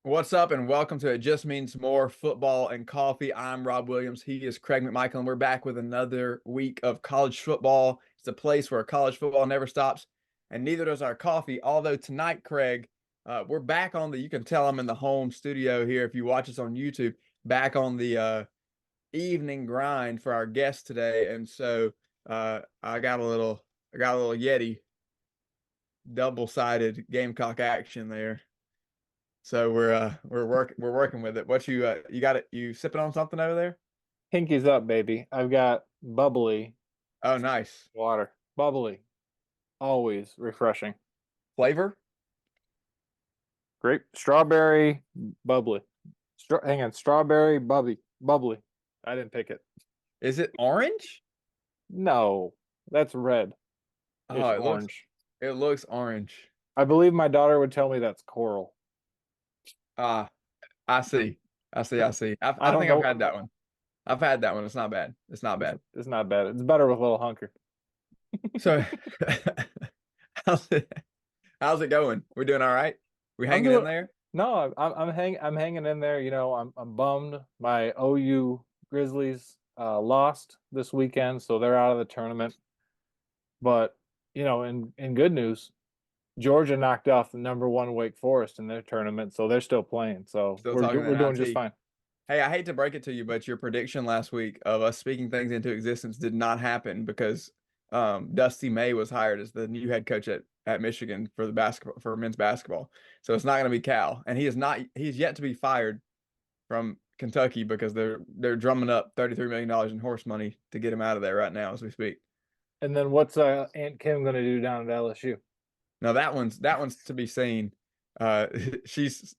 What's up, and welcome to It Just Means More Football and Coffee. I'm Rob Williams. He is Craig McMichael, and we're back with another week of college football. It's a place where college football never stops, and neither does our coffee. Although tonight, Craig, we're back on you can tell I'm in the home studio here if you watch us on YouTube, back on the evening grind for our guest today. And so I got a little Yeti double-sided Gamecock action there. So we're working with it. You got it? You sipping on something over there? Pinkies up, baby. I've got bubbly Oh, nice. water. Bubbly. Always refreshing. Flavor? Grape, strawberry, bubbly. Hang on, strawberry, bubbly. I didn't pick it. Is it orange? No, that's red. Oh, It's orange. it looks orange. I believe my daughter would tell me that's coral. Ah, I see. I see. I I don't think I've know. had that one. I've had that one. It's not bad. It's not bad. It's not bad. It's better with a little hunker. So how's it how's it going? We're doing all right? We I'm hanging in doing. there? No, I'm hanging in there. I'm bummed. My OU Grizzlies lost this weekend, so they're out of the tournament. But in good news, Georgia knocked off the number one Wake Forest in their tournament, so they're still playing. So Still we're talking we're doing just NIT. fine. Hey, I hate to break it to you, but your prediction last week of us speaking things into existence did not happen because Dusty May was hired as the new head coach at Michigan for the basketball for men's basketball. So it's not going to be Cal, and he's yet to be fired from Kentucky because they're drumming up $33 million in horse money to get him out of there right now as we speak. And then what's Aunt Kim going to do down at LSU? Now that one's to be seen. Uh, she's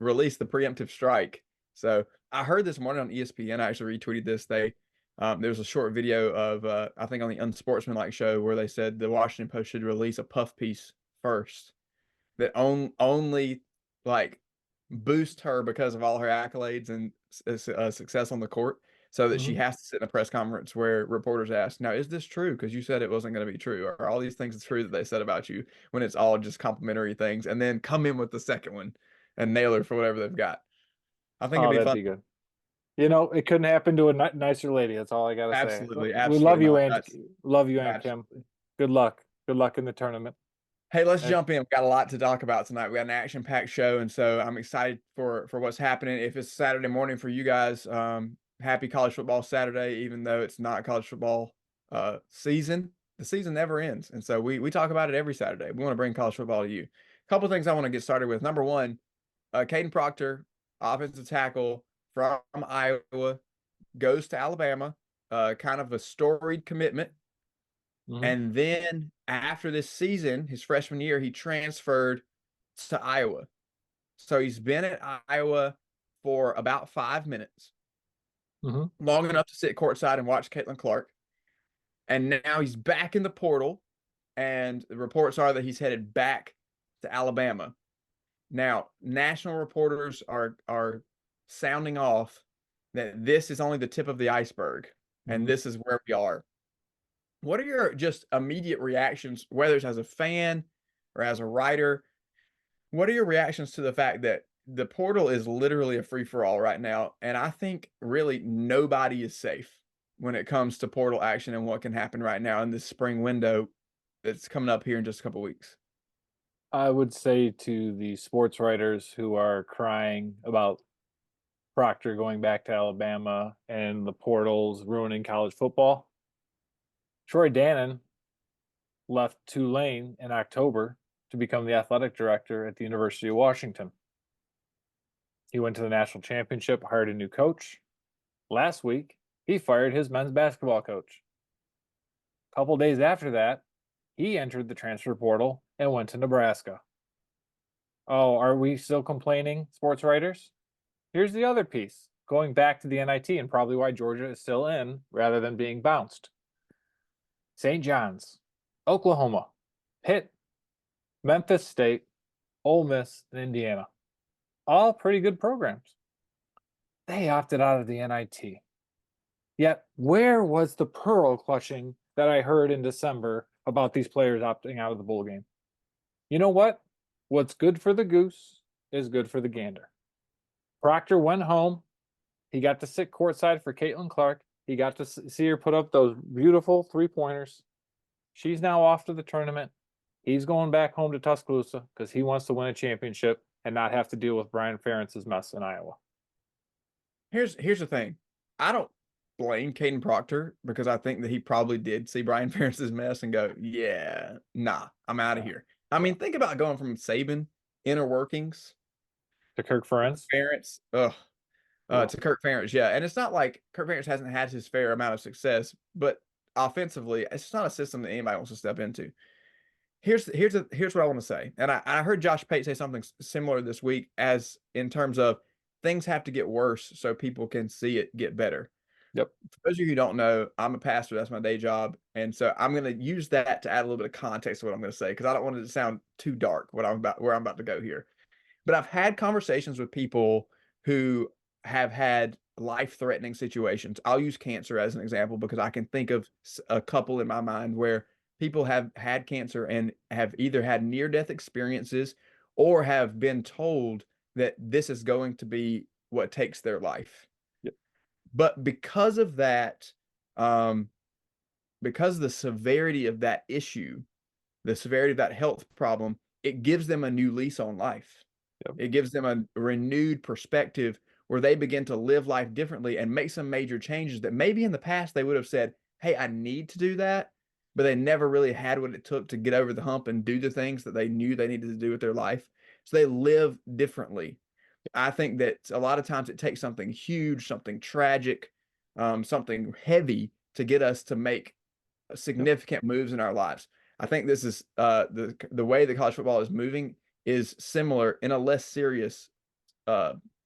released the preemptive strike. So I heard this morning on ESPN. I actually retweeted this. There's a short video of I think on the Unsportsmanlike show where they said the Washington Post should release a puff piece first that only like boost her because of all her accolades and success on the court, so that she Hmm. has to sit in a press conference where reporters ask, "Now, is this true? Because you said it wasn't going to be true. Are all these things true that they said about you?" When it's all just complimentary things, and then come in with the second one and nail her for whatever they've got. I think it'd Oh, be that'd fun. be good. It couldn't happen to a nicer lady. That's all I gotta say. Absolutely, We love absolutely you, not. Aunt. That's Love you, Aunt Kim. absolutely. Good luck. Good luck in the tournament. Hey, let's And jump in. We've got a lot to talk about tonight. We got an action-packed show, and so I'm excited for what's happening. If it's Saturday morning for you guys, happy college football Saturday, even though it's not college football season. The season never ends, and so we talk about it every Saturday. We want to bring college football to you. A couple of things I want to get started with. Number one, Caden Proctor, offensive tackle from Iowa, goes to Alabama. Kind of a storied commitment. mhm. And then after this season, his freshman year, he transferred to Iowa. So he's been at Iowa for about 5 minutes, Hmm. long enough to sit courtside and watch Caitlin Clark. And now he's back in the portal, and the reports are that he's headed back to Alabama. Now, national reporters are sounding off that this is only the tip of the iceberg, and Hmm. this is where we are. What are your just immediate reactions, whether it's as a fan or as a writer? What are your reactions to the fact that the portal is literally a free for all right now? And I think really nobody is safe when it comes to portal action and what can happen right now in this spring window that's coming up here in just a couple weeks. I would say to the sports writers who are crying about Proctor going back to Alabama and the portals ruining college football, Troy Dannon left Tulane in October to become the athletic director at the University of Washington. He went to the national championship, hired a new coach. Last week, he fired his men's basketball coach. A couple days after that, he entered the transfer portal and went to Nebraska. Oh, are we still complaining, sports writers? Here's the other piece, going back to the NIT and probably why Georgia is still in rather than being bounced. St. John's, Oklahoma, Pitt, Memphis State, Ole Miss, and Indiana. All pretty good programs. They opted out of the NIT. Yet, where was the pearl clutching that I heard in December about these players opting out of the bowl game? You know what? What's good for the goose is good for the gander. Proctor went home. He got to sit courtside for Caitlin Clark. He got to see her put up those beautiful 3-pointers. She's now off to the tournament. He's going back home to Tuscaloosa because he wants to win a championship and not have to deal with Brian Ferentz's mess in Iowa. Here's the thing. I don't blame Caden Proctor because I think that he probably did see Brian Ferentz's mess and go, yeah, nah, I'm out of Yeah. here. I mean, think about going from Saban inner workings To Kirk Ferentz. Ferentz, to Kirk Ferentz, yeah. And it's not like Kirk Ferentz hasn't had his fair amount of success, but offensively, it's not a system that anybody wants to step into. Here's what I want to say, and I heard Josh Pate say something similar this week, as in terms of things have to get worse so people can see it get better. Yep. For those of you who don't know, I'm a pastor. That's my day job, and so I'm going to use that to add a little bit of context to what I'm going to say because I don't want it to sound too dark where I'm about to go here. But I've had conversations with people who have had life-threatening situations. I'll use cancer as an example because I can think of a couple in my mind where people have had cancer and have either had near-death experiences or have been told that this is going to be what takes their life. Yep. But because of that, because of the severity of that issue, the severity of that health problem, it gives them a new lease on life. Yep. It gives them a renewed perspective where they begin to live life differently and make some major changes that maybe in the past they would have said, hey, I need to do that, but they never really had what it took to get over the hump and do the things that they knew they needed to do with their life. So they live differently. I think that a lot of times it takes something huge, something tragic, something heavy to get us to make significant moves in our lives. I think this is the way that college football is moving is similar in a less serious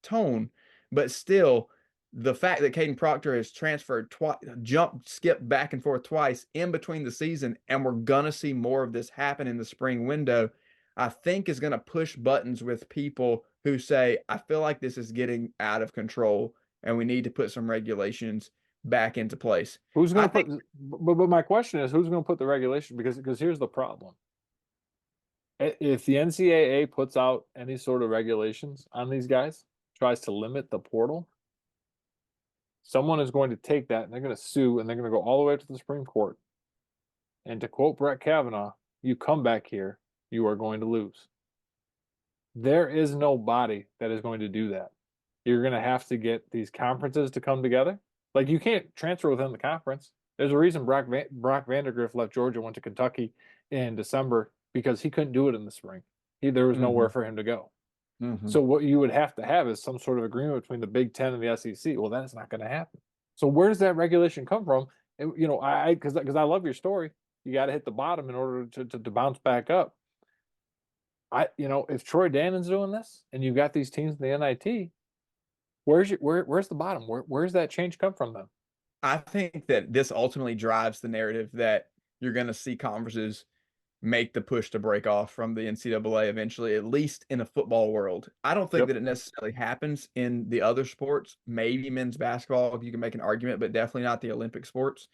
tone, but still the fact that Caden Proctor has transferred twice, jumped, skipped back and forth twice in between the season, and we're gonna see more of this happen in the spring window, I think is gonna push buttons with people who say, I feel like this is getting out of control and we need to put some regulations back into place. Who's going to put? But my question is, who's going to put the regulation? Because here's the problem: if the NCAA puts out any sort of regulations on these guys, tries to limit the portal, someone is going to take that and they're going to sue and they're going to go all the way to the Supreme Court. And to quote Brett Kavanaugh, "You come back here, you are going to lose." There is no body that is going to do that. You're going to have to get these conferences to come together. Like, you can't transfer within the conference. There's a reason Brock Vandergriff left Georgia, went to Kentucky in December, because he couldn't do it in the spring. There was nowhere for him to go. So what you would have to have is some sort of agreement between the Big Ten and the SEC. Well, that's not going to happen. So where does that regulation come from? And, because I love your story. You got to hit the bottom in order to bounce back up. If Troy Dannon's doing this and you've got these teams in the NIT, where's the bottom? Where's that change come from then? I think that this ultimately drives the narrative that you're going to see conferences make the push to break off from the NCAA eventually, at least in a football world. I don't think that it necessarily happens in the other sports, maybe men's basketball, if you can make an argument, but definitely not the Olympic sports.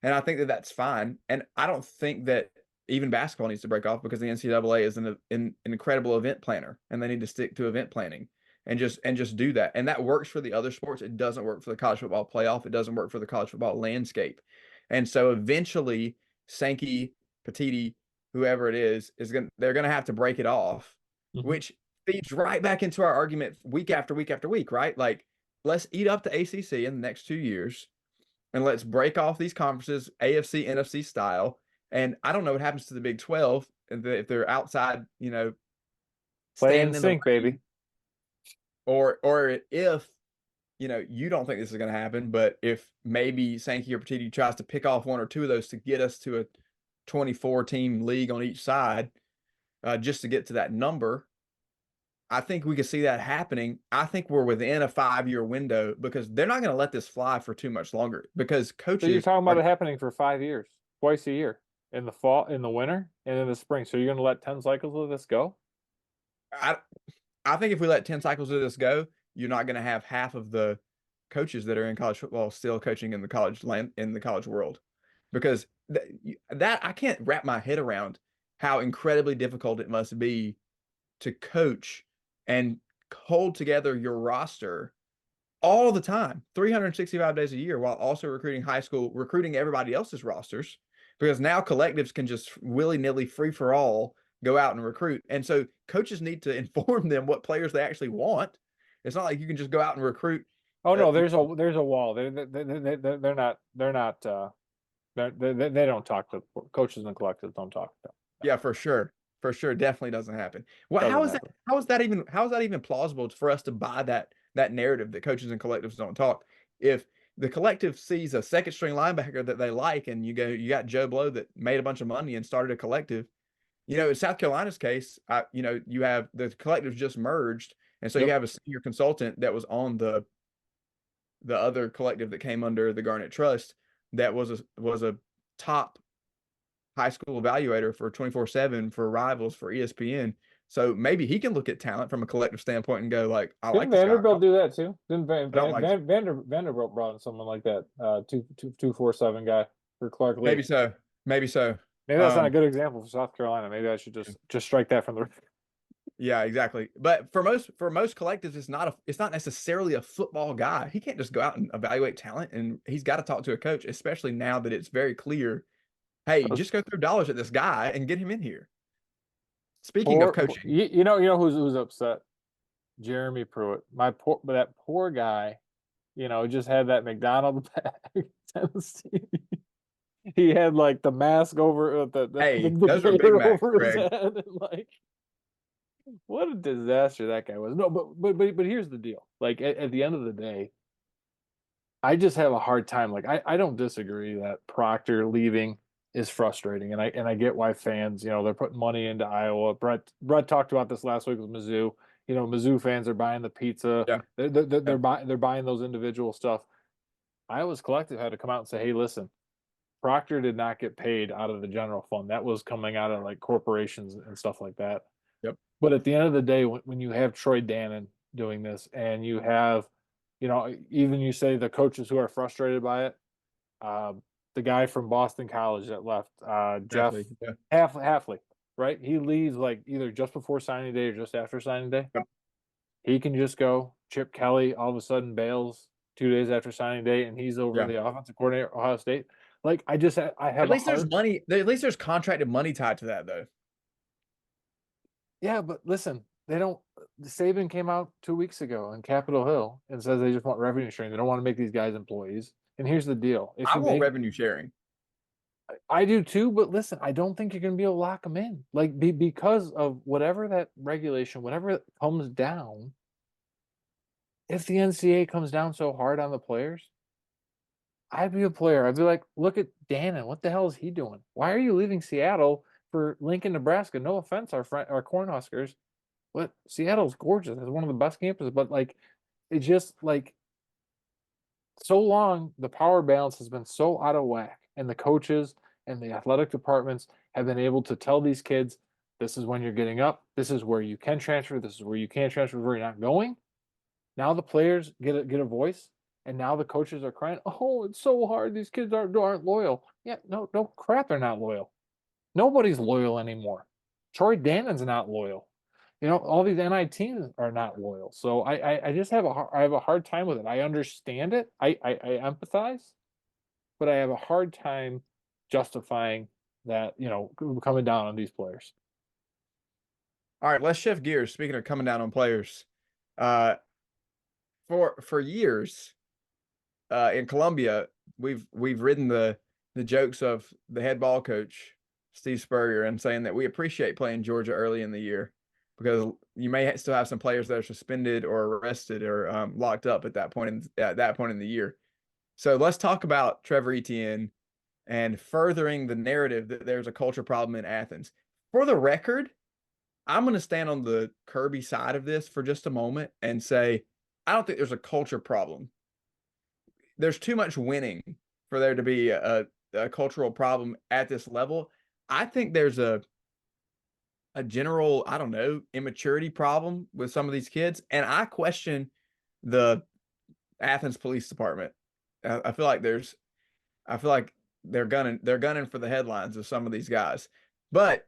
And I think that that's fine. And I don't think that even basketball needs to break off because the NCAA is an incredible event planner and they need to stick to event planning and just do that. And that works for the other sports. It doesn't work for the college football playoff. It doesn't work for the college football landscape. And so eventually Sankey, Petiti, whoever it is they're gonna have to break it off, which feeds right back into our argument week after week after week, right? Like, let's eat up the ACC in the next 2 years and let's break off these conferences AFC, NFC style. And I don't know what happens to the Big 12 if they're outside, play in standing sync, baby. Or if you don't think this is going to happen, but if maybe Sankey or Petiti tries to pick off one or two of those to get us to a 24-team league on each side, just to get to that number, I think we could see that happening. I think we're within a 5-year window because they're not going to let this fly for too much longer because coaches. So you're talking about it happening for 5 years, twice a year, in the fall, in the winter, and in the spring. So you're going to let 10 cycles of this go? I think if we let 10 cycles of this go, you're not going to have half of the coaches that are in college football still coaching in the college world, because that I can't wrap my head around how incredibly difficult it must be to coach and hold together your roster all the time, 365 days a year, while also recruiting everybody else's rosters, because now collectives can just willy-nilly, free for all, go out and recruit. And so coaches need to inform them what players they actually want. It's not like you can just go out and recruit. Oh no, You know, there's a wall. They don't talk to coaches and collectives don't talk to them. yeah, for sure. For sure. Definitely doesn't happen. Well, Doesn't happen. how is that even plausible for us to buy that narrative that coaches and collectives don't talk? If the collective sees a second string linebacker that they like, and you got Joe Blow that made a bunch of money and started a collective. In South Carolina's case, you have the collectives just merged, and so you Yep. have a senior consultant that was on the other collective that came under the Garnet Trust that was a top high school evaluator for 24/7 for Rivals for ESPN. So maybe he can look at talent from a collective standpoint and go like, I Didn't like this guy. Vanderbilt do that too? Didn't I don't like. Vanderbilt brought in someone like that, 247 guy for Clark Maybe Lee? so. Maybe so. Maybe that's not a Um, good example for South Carolina. Maybe I should just strike that from the. yeah, exactly. But for most collectives, it's not necessarily a football guy. He can't just go out and evaluate talent, and he's got to talk to a coach, especially now that it's very clear. Hey, just go throw dollars at this guy and get him in here. Speaking of coaching, You know who's upset? Jeremy Pruitt. That poor guy. Just had that McDonald's bag. Tennessee. He had like the mask over hey, the those are Big gator Macs, over his Greg. head, and like what a disaster that guy was. No, but here's the deal. Like at the end of the day, I just have a hard time. Like I don't disagree that Proctor leaving is frustrating, and I get why fans, they're putting money into Iowa. Brett talked about this last week with Mizzou. Mizzou fans are buying the pizza. Yeah, They're yeah, buying those individual stuff. Iowa's collective had to come out and say, hey, listen, Proctor did not get paid out of the general fund. That was coming out of like corporations and stuff like that. yep, But at the end of the day, when you have Troy Dannon doing this, and you have, even you say the coaches who are frustrated by it, uh, the guy from Boston College that left, Jeff definitely. Yeah, Halfley, right? He leaves like either just before signing day or just after signing day. yep, He can just go. Chip Kelly all of a sudden bails 2 days after signing day, and he's over yeah. the offensive coordinator at Ohio State. Like I At have a least there's hard. money. At least there's contracted money tied to that, though. Yeah, but listen, they don't. Saban came out 2 weeks ago on Capitol Hill and says they just want revenue sharing. They don't want to make these guys employees. And here's the deal: if I you want make, revenue sharing. I do too. But listen, I don't think you're going to be able to lock them in, like because of whatever that regulation, whatever it comes down. If the NCAA comes down so hard on the players, I'd be a player. I'd be like, look at Dannon. What the hell is he doing? Why are you leaving Seattle for Lincoln, Nebraska? No offense, our Cornhuskers, but Seattle's gorgeous. It's one of the best campuses. But like, it's just like so long, the power balance has been so out of whack, and the coaches and the athletic departments have been able to tell these kids, this is when you're getting up. This is where you can transfer. This is where you can't transfer. Where you're not going. Now the players get a voice, and now the coaches are crying, "Oh, it's so hard. These kids aren't loyal." Yeah, no crap, they're not loyal. Nobody's loyal anymore. Troy Dannon's not loyal. All these NI teams are not loyal. So I just I have a hard time with it. I understand it. I empathize, but I have a hard time justifying that, coming down on these players. All right, let's shift gears. Speaking of coming down on players, uh, for years, in Columbia, we've ridden the jokes of the head ball coach Steve Spurrier and saying that we appreciate playing Georgia early in the year because you may still have some players that are suspended or arrested or locked up at that point in the year. So let's talk about Trevor Etienne and furthering the narrative that there's a culture problem in Athens. For the record, I'm going to stand on the Kirby side of this for just a moment and say I don't think there's a culture problem. There's too much winning for there to be a cultural problem at this level. I think there's a general, I don't know, immaturity problem with some of these kids, and I question the Athens Police Department. I feel like they're gunning for the headlines of some of these guys, but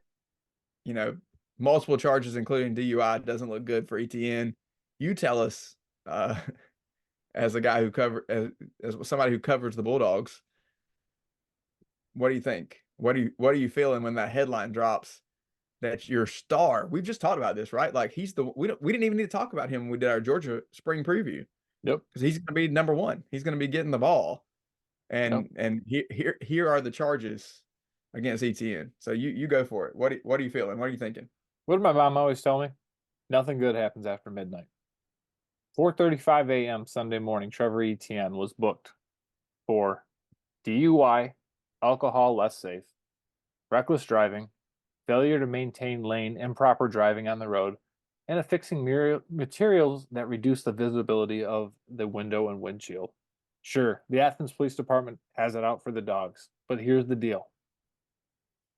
you know, multiple charges including DUI doesn't look good for ETN. You tell us, as a guy who as somebody who covers the Bulldogs, what do you think? What are you feeling when that headline drops that your star? We've just talked about this, right? Like we didn't even need to talk about him when we did our Georgia spring preview Yep. because he's going to be number one. He's going to be getting the ball, Yep. and here are the charges against ETN. So you go for it. What are you feeling? What are you thinking? What did my mom always tell me? Nothing good happens after midnight. 4:35 a.m. Sunday morning, Trevor Etienne was booked for DUI, alcohol less safe, reckless driving, failure to maintain lane, improper driving on the road, and affixing materials that reduce the visibility of the window and windshield. Sure, the Athens Police Department has it out for the dogs, but here's the deal.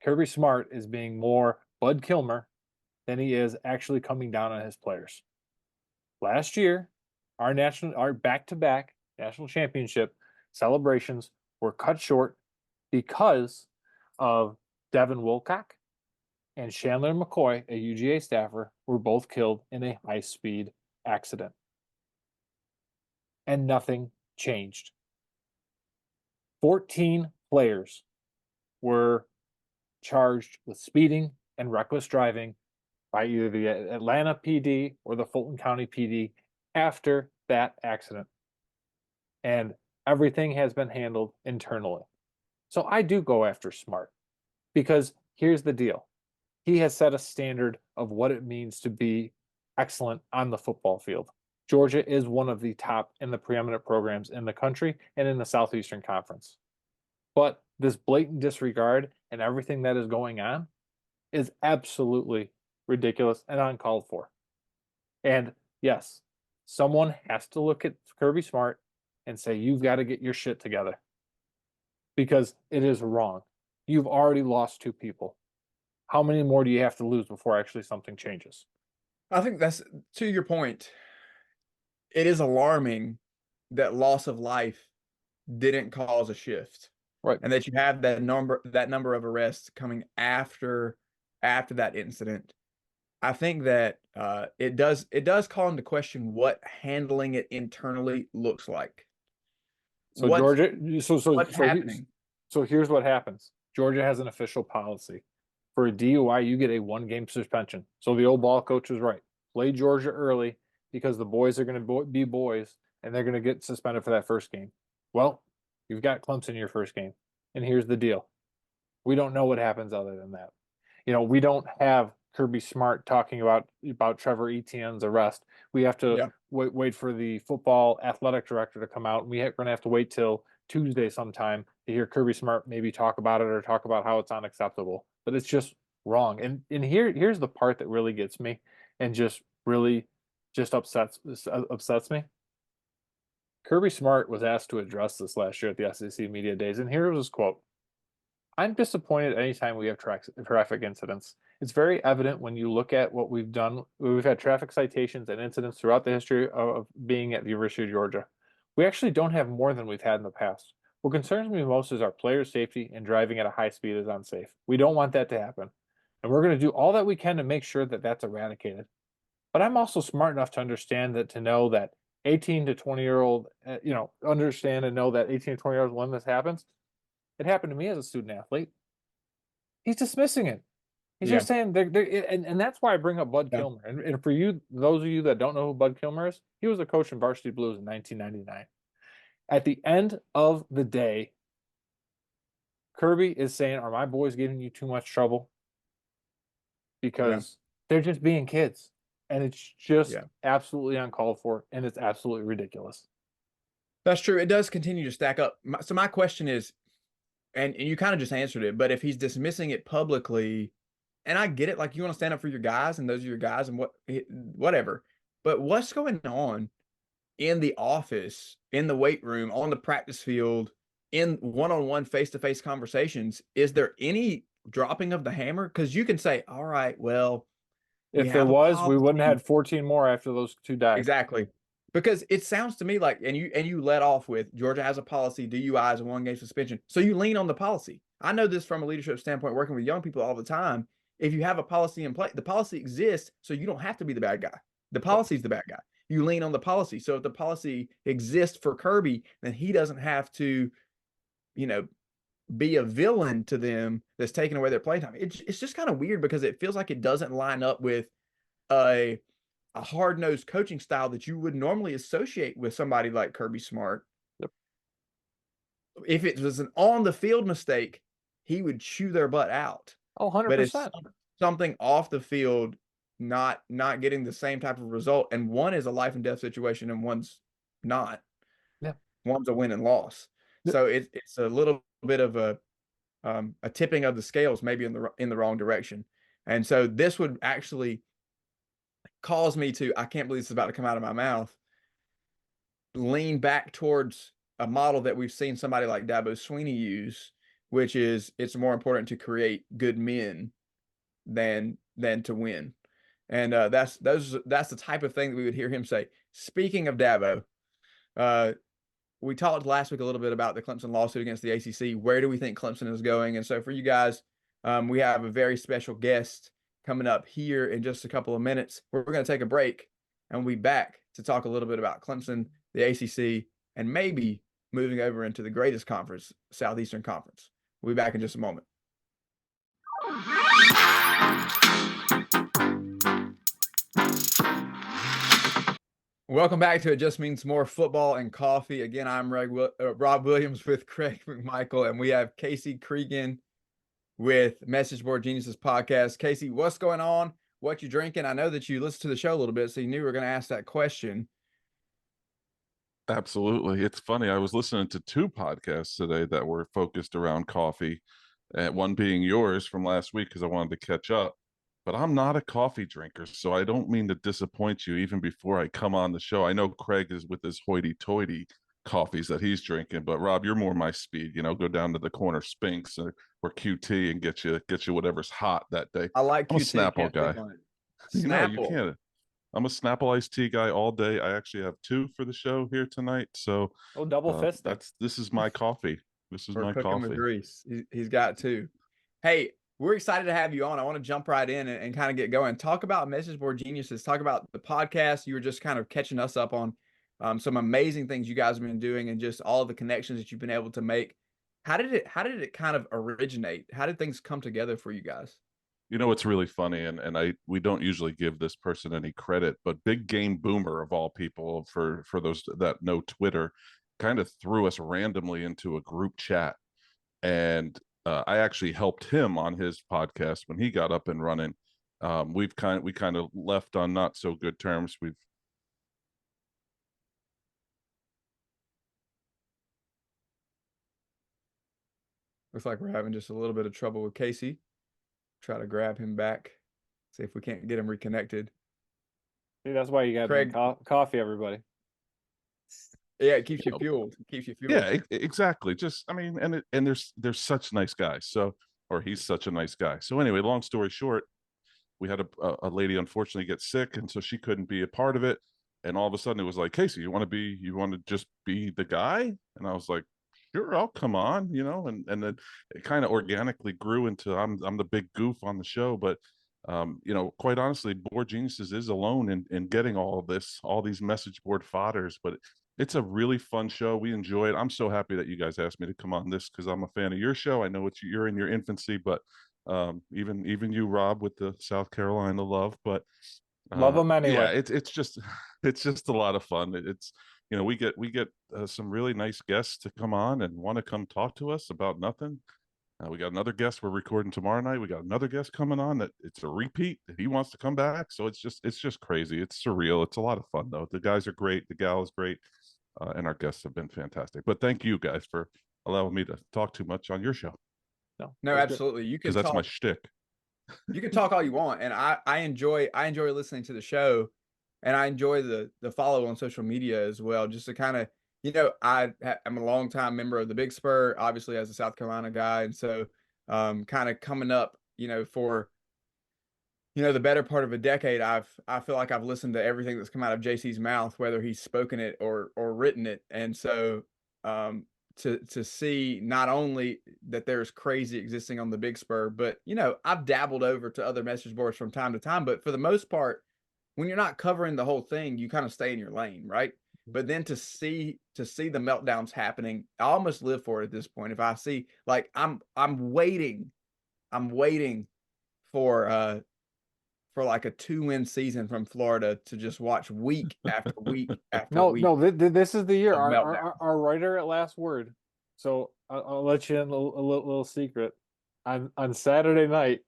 Kirby Smart is being more Bud Kilmer than he is actually coming down on his players. Last year, our back-to-back national championship celebrations were cut short because of Devin Wilcock and Chandler McCoy, a UGA staffer, were both killed in a high-speed accident. And nothing changed. 14 players were charged with speeding and reckless driving by either the Atlanta PD or the Fulton County PD after that accident. And everything has been handled internally. So I do go after Smart because here's the deal. He has set a standard of what it means to be excellent on the football field. Georgia is one of the top and the preeminent programs in the country and in the Southeastern Conference. But this blatant disregard and everything that is going on is absolutely ridiculous and uncalled for. And yes, someone has to look at Kirby Smart and say, you've got to get your shit together because it is wrong. You've already lost 2 people. How many more do you have to lose before actually something changes? I think that's to your point. It is alarming that loss of life didn't cause a shift, Right. and that you have that number of arrests coming after that incident. I think that it does call into question what handling it internally looks like. So What's Georgia, what's happening? so here's what happens. Georgia has an official policy. For a DUI, you get a 1-game suspension. So the old ball coach was right. Play Georgia early because the boys are going to be boys and they're going to get suspended for that first game. Well, you've got Clemson in your first game. And here's the deal. We don't know what happens other than that. We don't have Kirby Smart talking about Trevor Etienne's arrest. We have to Yeah. wait for the football athletic director to come out. And we're going to have to wait till Tuesday sometime to hear Kirby Smart maybe talk about it or talk about how it's unacceptable. But it's just wrong. And here's the part that really gets me and just really just upsets me. Kirby Smart was asked to address this last year at the SEC Media Days, and here was his quote. I'm disappointed anytime we have traffic incidents. It's very evident when you look at what we've done. We've had traffic citations and incidents throughout the history of being at the University of Georgia. We actually don't have more than we've had in the past. What concerns me most is our players' safety and driving at a high speed is unsafe. We don't want that to happen. And we're going to do all that we can to make sure that that's eradicated. But I'm also smart enough to understand that to know that 18 to 20-year-old, understand and know that 18 to 20-year-olds when this happens, it happened to me as a student athlete. He's dismissing it. He's just saying, and that's why I bring up Bud Kilmer. And for you, those of you that don't know who Bud Kilmer is, he was a coach in Varsity Blues in 1999. At the end of the day, Kirby is saying, are my boys giving you too much trouble? Because they're just being kids. And it's just absolutely uncalled for, and it's absolutely ridiculous. That's true. It does continue to stack up. So my question is, and you kind of just answered it, but if he's dismissing it publicly, and I get it, like you want to stand up for your guys, and those are your guys, and whatever. But what's going on in the office, in the weight room, on the practice field, in one-on-one, face-to-face conversations? Is there any dropping of the hammer? Because you can say, all right, well, if there was, we wouldn't have had 14 more after those 2 died. Exactly. Because it sounds to me like, and you let off with Georgia has a policy, DUI is a 1-game suspension. So you lean on the policy. I know this from a leadership standpoint, working with young people all the time. If you have a policy in place, the policy exists, so you don't have to be the bad guy. The policy is the bad guy. you lean on the policy. So if the policy exists for Kirby, then he doesn't have to, you know, be a villain to them that's taking away their playtime. It's just kind of weird because it feels like it doesn't line up with a hard-nosed coaching style that you would normally associate with somebody like Kirby Smart. Yep. If it was an on the field mistake, he would chew their butt out. Oh, But it's 100%. something off the field, not getting the same type of result. And one is a life and death situation, and one's not. Yeah. One's a win and loss. So it's a little bit of a tipping of the scales, maybe in the wrong direction. And so this would actually cause me to, I can't believe this is about to come out of my mouth, lean back towards a model that we've seen somebody like Dabo Sweeney use, which is it's more important to create good men than to win. And that's the type of thing that we would hear him say. Speaking of Dabo, we talked last week a little bit about the Clemson lawsuit against the ACC. Where do we think Clemson is going? And so for you guys, we have a very special guest coming up here in just a couple of minutes. We're going to take a break, and we'll be back to talk a little bit about Clemson, the ACC, and maybe moving over into the greatest conference, Southeastern Conference. We'll be back in just a moment. Welcome back to It Just Means More Football and Coffee. Again, I'm Rob Williams with Craig McMichael, and we have Casey Cregan with Message Board Geniuses podcast. Casey, what's going on? What you drinking? I know that you listened to the show a little bit, so you knew we were going to ask that question. Absolutely. It's funny. I was listening to two podcasts today that were focused around coffee, and one being yours from last week because I wanted to catch up. But I'm not a coffee drinker, so I don't mean to disappoint you even before I come on the show. I know Craig is with his hoity-toity coffees that he's drinking, but Rob, you're more my speed. Go down to the corner Spinks or QT and get you whatever's hot that day. I like I'm a QT. Snapple guy. Snapple. You can't. I'm a Snapple iced tea guy all day. I actually have two for the show here tonight. So double fist. This is my coffee. This is my cooking coffee. With grease. He's got two. Hey, we're excited to have you on. I want to jump right in and kind of get going. Talk about Message Board Geniuses. Talk about the podcast. You were just kind of catching us up on some amazing things you guys have been doing and just all of the connections that you've been able to make. How did it kind of originate? How did things come together for you guys? It's really funny, and we don't usually give this person any credit, but Big Game Boomer of all people, for those that know Twitter, kind of threw us randomly into a group chat, and I actually helped him on his podcast when he got up and running. We kind of left on not so good terms. Looks like we're having just a little bit of trouble with Casey. Try to grab him back. See if we can't get him reconnected. See, that's why you got Craig coffee, everybody. Yeah, it keeps you fueled. Yeah, exactly. And there's such nice guys. Or he's such a nice guy. So anyway, long story short, we had a lady unfortunately get sick, and so she couldn't be a part of it. And all of a sudden, it was like, Casey, you want to just be the guy? And I was like, sure, I'll come on, and then it kind of organically grew into I'm the big goof on the show. But quite honestly, Board Geniuses is alone in getting all these message board fodders, but it's a really fun show. We enjoy it. I'm so happy that you guys asked me to come on this because I'm a fan of your show. I know you're in your infancy, but even you, Rob, with the South Carolina love, but love them anyway. Yeah, it's just a lot of fun. It's we get some really nice guests to come on and want to come talk to us about nothing. We got another guest we're recording tomorrow night. We got another guest coming on that it's a repeat. He wants to come back. So it's just crazy. It's surreal. It's a lot of fun though. The guys are great. The gal is great. And our guests have been fantastic. But thank you guys for allowing me to talk too much on your show. No, absolutely. You can because that's my shtick. You can talk all you want, and I enjoy listening to the show, and I enjoy the follow on social media as well. Just to kind of, I'm a longtime member of the Big Spur, obviously as a South Carolina guy, and so kind of coming up, for the better part of a decade, I feel like I've listened to everything that's come out of JC's mouth, whether he's spoken it or written it, and so to see not only that there's crazy existing on the Big Spur, but I've dabbled over to other message boards from time to time, but for the most part, when you're not covering the whole thing, you kind of stay in your lane, right? But then to see the meltdowns happening, I almost live for it at this point. If I see, like, I'm waiting for like a 2-win season from Florida to just watch week after week after No, week no, this is the year. of Our, meltdown. our writer at Last Word. So I'll let you in a little secret. On Saturday night,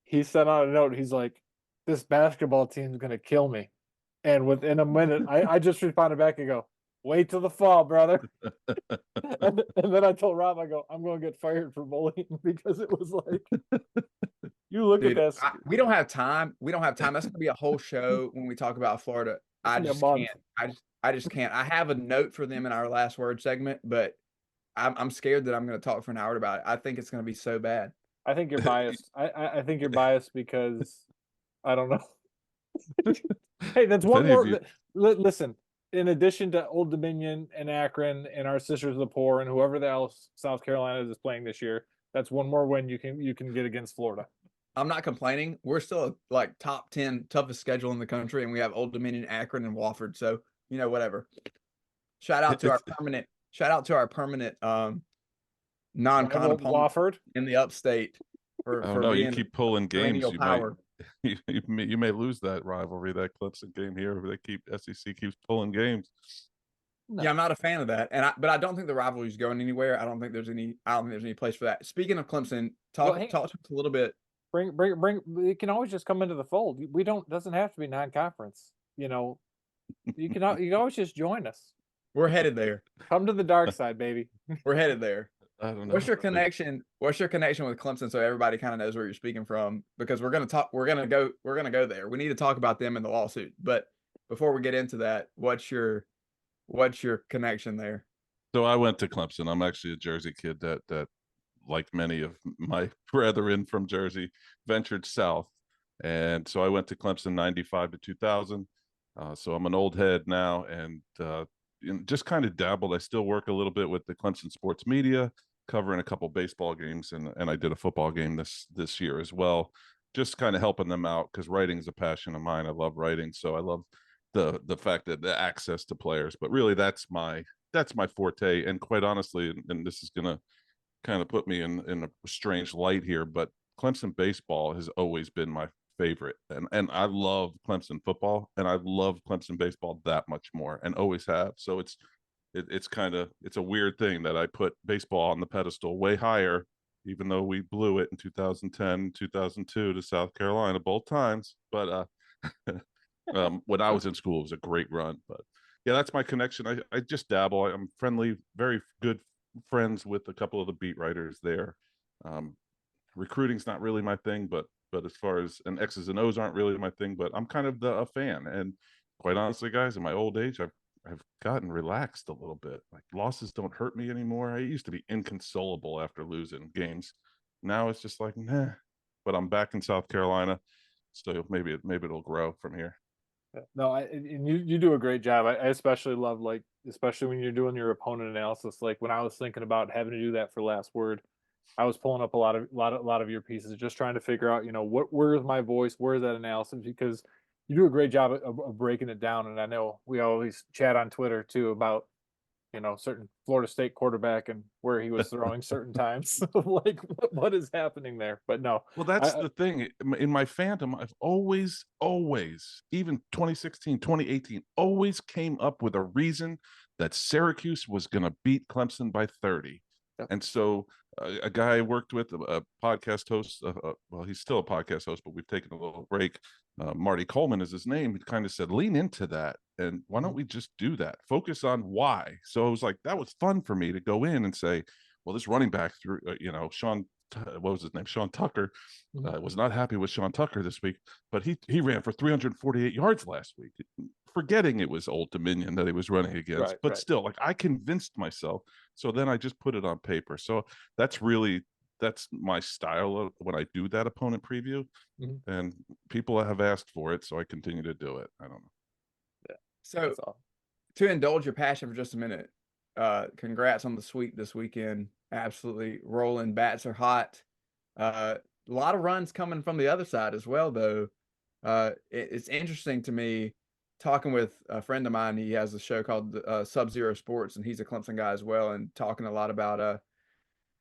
he sent out a note. He's like, "This basketball team's gonna kill me," and within a minute, I just responded back and go, "Wait till the fall, brother." And then I told Rob, I go, "I'm going to get fired for bullying," because it was like, you look Dude, at that we don't have time. We don't have time. That's gonna be a whole show when we talk about Florida. I in a just month. can't. I just can't. I have a note for them in our last word segment, but I'm scared that I'm gonna talk for an hour about it. I think it's gonna be so bad. I think you're biased. I think you're biased because I don't know. Hey, that's If one any of more. you, Listen, in addition to Old Dominion and Akron and our Sisters of the Poor and whoever the else South Carolina is playing this year, that's one more win you can get against Florida. I'm not complaining. We're still like top 10 toughest schedule in the country, and we have Old Dominion, Akron, and Wofford. So, whatever. Shout out to our permanent non-con Rival opponent Wofford. in the upstate oh for no, you being keep pulling games, perennial you might power. you may lose that rivalry, that Clemson game here. They keep SEC keeps pulling games. No. Yeah, I'm not a fan of that, but I don't think the rivalry is going anywhere. I don't think there's any place for that. Speaking of Clemson, talk to us a little bit. Bring. You can always just come into the fold. We don't doesn't have to be non-conference. You can always just join us. We're headed there. Come to the dark side, baby. We're headed there. I don't know. What's your connection? What's your connection with Clemson, so everybody kind of knows where you're speaking from? Because we're gonna go there. We need to talk about them in the lawsuit. But before we get into that, what's your connection there? So I went to Clemson. I'm actually a Jersey kid that like many of my brethren from Jersey, ventured south. And so I went to Clemson 95 to 2000. So I'm an old head now, and just kind of dabbled. I still work a little bit with the Clemson sports media, covering a couple baseball games, and I did a football game this year as well. Just kind of helping them out because writing is a passion of mine. I love writing, so I love the fact that the access to players. But really, that's my forte. And quite honestly, and this is gonna kind of put me in a strange light here, but Clemson baseball has always been my favorite, and I love Clemson football, and I love Clemson baseball that much more, and always have. So it's a weird thing that I put baseball on the pedestal way higher, even though we blew it in 2010, 2002 to South Carolina both times. But when I was in school, it was a great run. But yeah, that's my connection. I just dabble. I'm friendly, very good friends with a couple of the beat writers there. Recruiting's not really my thing, but as far as X's and O's aren't really my thing, but I'm kind of a fan. And quite honestly, guys, in my old age, I've gotten relaxed a little bit. Like, losses don't hurt me anymore. I used to be inconsolable after losing games. Now it's just like, nah. But I'm back in South Carolina, so maybe it'll grow from here. No, and you do a great job. I especially love, like, especially when you're doing your opponent analysis. Like, when I was thinking about having to do that for Last Word, I was pulling up a lot of your pieces, just trying to figure out, where's my voice, where's that analysis, because you do a great job of breaking it down. And I know we always chat on Twitter too about, certain Florida State quarterback and where he was throwing certain times. Like, what is happening there? But no. Well, that's the thing. In my fandom, I've always, even 2016, 2018, always came up with a reason that Syracuse was going to beat Clemson by 30. Yep. And so a guy I worked with, a podcast host, well, he's still a podcast host, but we've taken a little break. Marty Coleman is his name. He kind of said, lean into that. And why don't we just do that? Focus on why. So it was like, that was fun for me to go in and say, well, this running back through, Sean, what was his name? Sean Tucker, was not happy with Sean Tucker this week, but he ran for 348 yards last week, forgetting it was Old Dominion that he was running against. But still, like, I convinced myself. So then I just put it on paper. So that's my style of when I do that opponent preview, and people have asked for it, so I continue to do it. I don't know. Yeah. So to indulge your passion for just a minute, congrats on the sweep this weekend. Absolutely rolling. Bats are hot. A lot of runs coming from the other side as well, though. It's interesting to me talking with a friend of mine. He has a show called Sub-Zero Sports, and he's a Clemson guy as well, and talking a lot about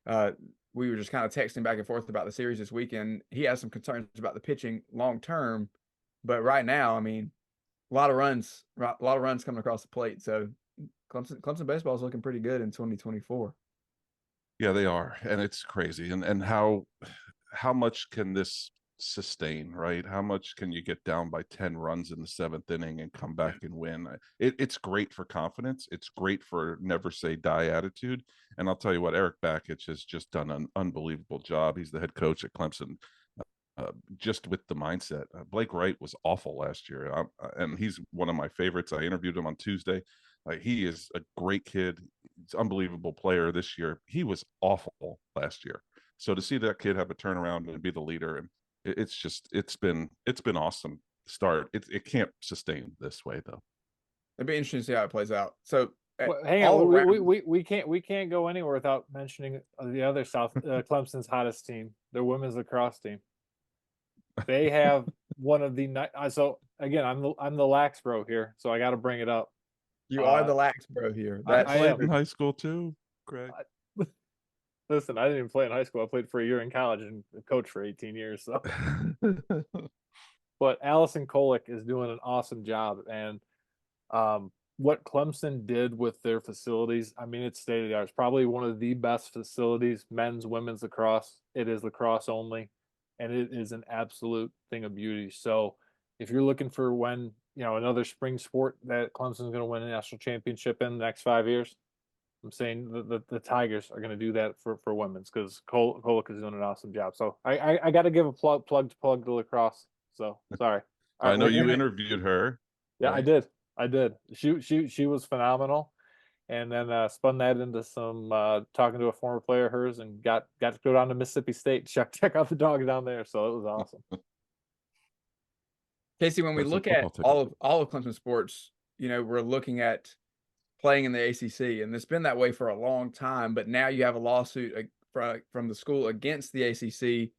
uh, we were just kind of texting back and forth about the series this weekend. He has some concerns about the pitching long term, but right now, I mean, a lot of runs coming across the plate. So Clemson baseball is looking pretty good in 2024. Yeah, they are, and it's crazy. And how much can this sustain, right? How much can you get down by 10 runs in the seventh inning and come back and win? It's great for confidence. It's great for never say die attitude. And I'll tell you what, Eric Bakich has just done an unbelievable job. He's the head coach at Clemson. Just with the mindset. Blake Wright was awful last year, and he's one of my favorites. I interviewed him on Tuesday. He is a great kid. He's an unbelievable player this year. He was awful last year. So to see that kid have a turnaround and be the leader, and it's been awesome. Start. It can't sustain this way though. It'd be interesting to see how it plays out. So Well, hang on, we can't go anywhere without mentioning the other South Clemson's hottest team, their women's lacrosse team. They have one of the so again, I'm the lax bro here, so I got to bring it up. You are the lax bro here. I played in high school too, Greg. Listen, I didn't even play in high school. I played for a year in college and coached for 18 years. So, but Allison Kolick is doing an awesome job, and what Clemson did with their facilities, I mean, it's state of the art. It's probably one of the best facilities, men's, women's lacrosse. It is lacrosse only, and it is an absolute thing of beauty. So if you're looking for when, another spring sport that Clemson's going to win a national championship in the next 5 years, I'm saying the Tigers are going to do that for women's, because Kolick is doing an awesome job. So I got to give a plug to lacrosse. So sorry. I know you interviewed her. Yeah, right? I did. She was phenomenal, and then spun that into some talking to a former player of hers, and got to go down to Mississippi State, check out the dogs down there. So it was awesome. Casey, when we look at all of Clemson sports, we're looking at playing in the ACC, and it's been that way for a long time. But now you have a lawsuit from the school against the ACC.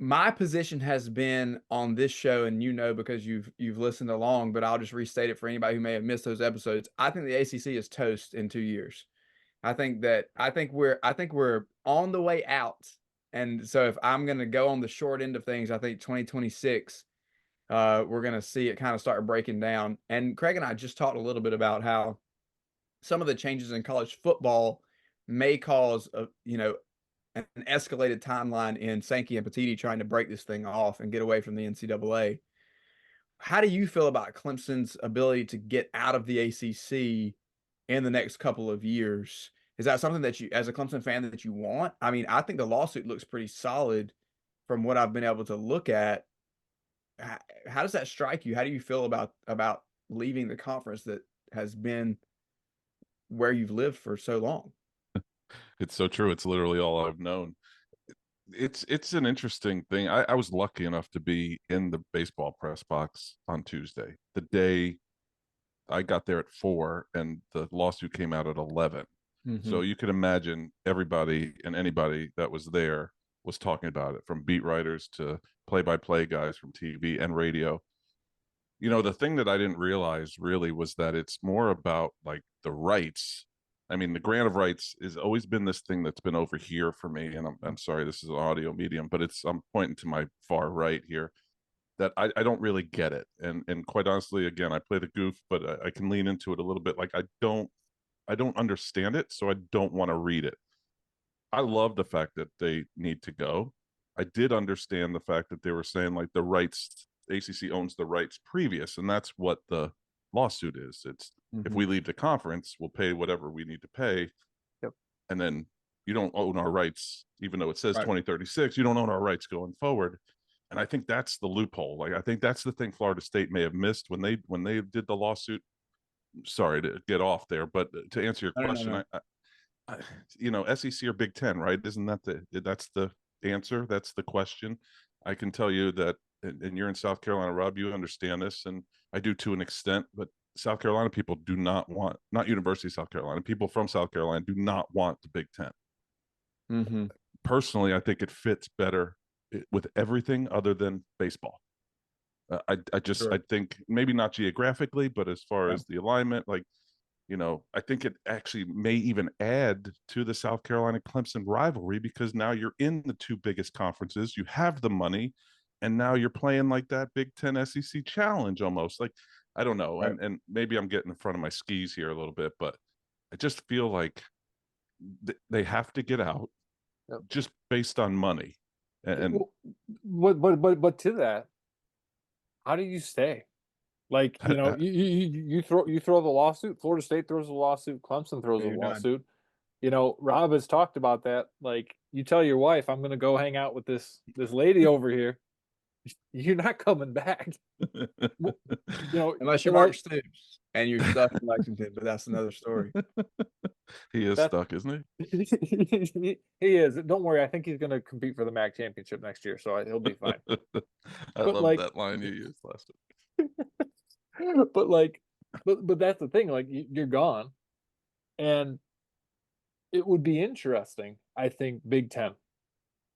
My position has been on this show, and because you've listened along, but I'll just restate it for anybody who may have missed those episodes. I think the ACC is toast in 2 years. I think we're on the way out. And so if I'm going to go on the short end of things, I think 2026, we're going to see it kind of start breaking down. And Craig and I just talked a little bit about how some of the changes in college football may cause an escalated timeline in Sankey and Petiti trying to break this thing off and get away from the NCAA. How do you feel about Clemson's ability to get out of the ACC in the next couple of years? Is that something that you, as a Clemson fan, that you want? I mean, I think the lawsuit looks pretty solid from what I've been able to look at. How does that strike you? How do you feel about leaving the conference that has been where you've lived for so long? It's so true. It's literally all I've known. It's an interesting thing. I was lucky enough to be in the baseball press box on Tuesday, the day I got there at 4 and the lawsuit came out at 11. Mm-hmm. So you can imagine everybody and anybody that was there was talking about it, from beat writers to play-by-play guys from TV and radio. The thing that I didn't realize really was that it's more about like the rights. I mean, the grant of rights has always been this thing that's been over here for me. And I'm sorry, this is an audio medium, but I'm pointing to my far right here, that I don't really get it. And quite honestly, again, I play the goof, but I can lean into it a little bit. Like I don't understand it, so I don't want to read it. I love the fact that they need to go. I did understand the fact that they were saying like the rights, ACC owns the rights previous, and that's what the lawsuit is. It's if we leave the conference, we'll pay whatever we need to pay. Yep. And then you don't own our rights, even though it says 2036, you don't own our rights going forward. And I think that's the loophole. Like, I think that's the thing Florida State may have missed when they did the lawsuit. Sorry to get off there, but to answer your question, I SEC or Big Ten, right? Isn't that's the answer? That's the question. I can tell you that, and you're in South Carolina, Rob, you understand this, and I do to an extent, but South Carolina people do not want, not University of South Carolina, people from South Carolina do not want the Big Ten. Mm-hmm. Personally, I think it fits better with everything other than baseball. Sure. I think maybe not geographically, but as far Yeah. as the alignment, like, I think it actually may even add to the South Carolina Clemson rivalry, because now you're in the two biggest conferences, you have the money, and now you're playing like that Big Ten SEC challenge almost. Like, I don't know, Right. and maybe I'm getting in front of my skis here a little bit, but I just feel like they have to get out Yep. just based on money. And But to that, how do you stay? Like, you throw the lawsuit. Florida State throws a lawsuit. Clemson throws a You're done. lawsuit. Rob has talked about that. Like, you tell your wife, I'm going to go hang out with this lady over here. You're not coming back. Unless you're Mark Stoops and you're stuck in Lexington, but that's another story. He is stuck, isn't he? He is. Don't worry. I think he's going to compete for the MAC championship next year, so he'll be fine. I love that line you used last week. but that's the thing. Like, you're gone, and it would be interesting. I think Big Ten.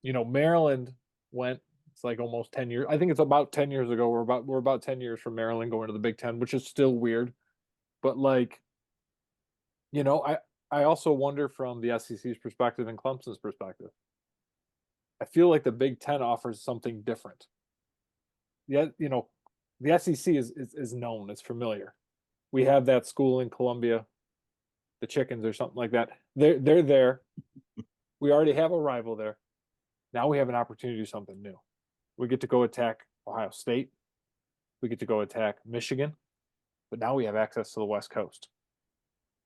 Maryland went. It's like almost 10 years. I think it's about 10 years ago. We're about 10 years from Maryland going to the Big Ten, which is still weird. But I also wonder from the SEC's perspective and Clemson's perspective. I feel like the Big Ten offers something different. Yeah, the SEC is known, it's familiar. We have that school in Columbia, the Chickens or something like that. They're there. We already have a rival there. Now we have an opportunity to do something new. We get to go attack Ohio State. We get to go attack Michigan. But now we have access to the West Coast.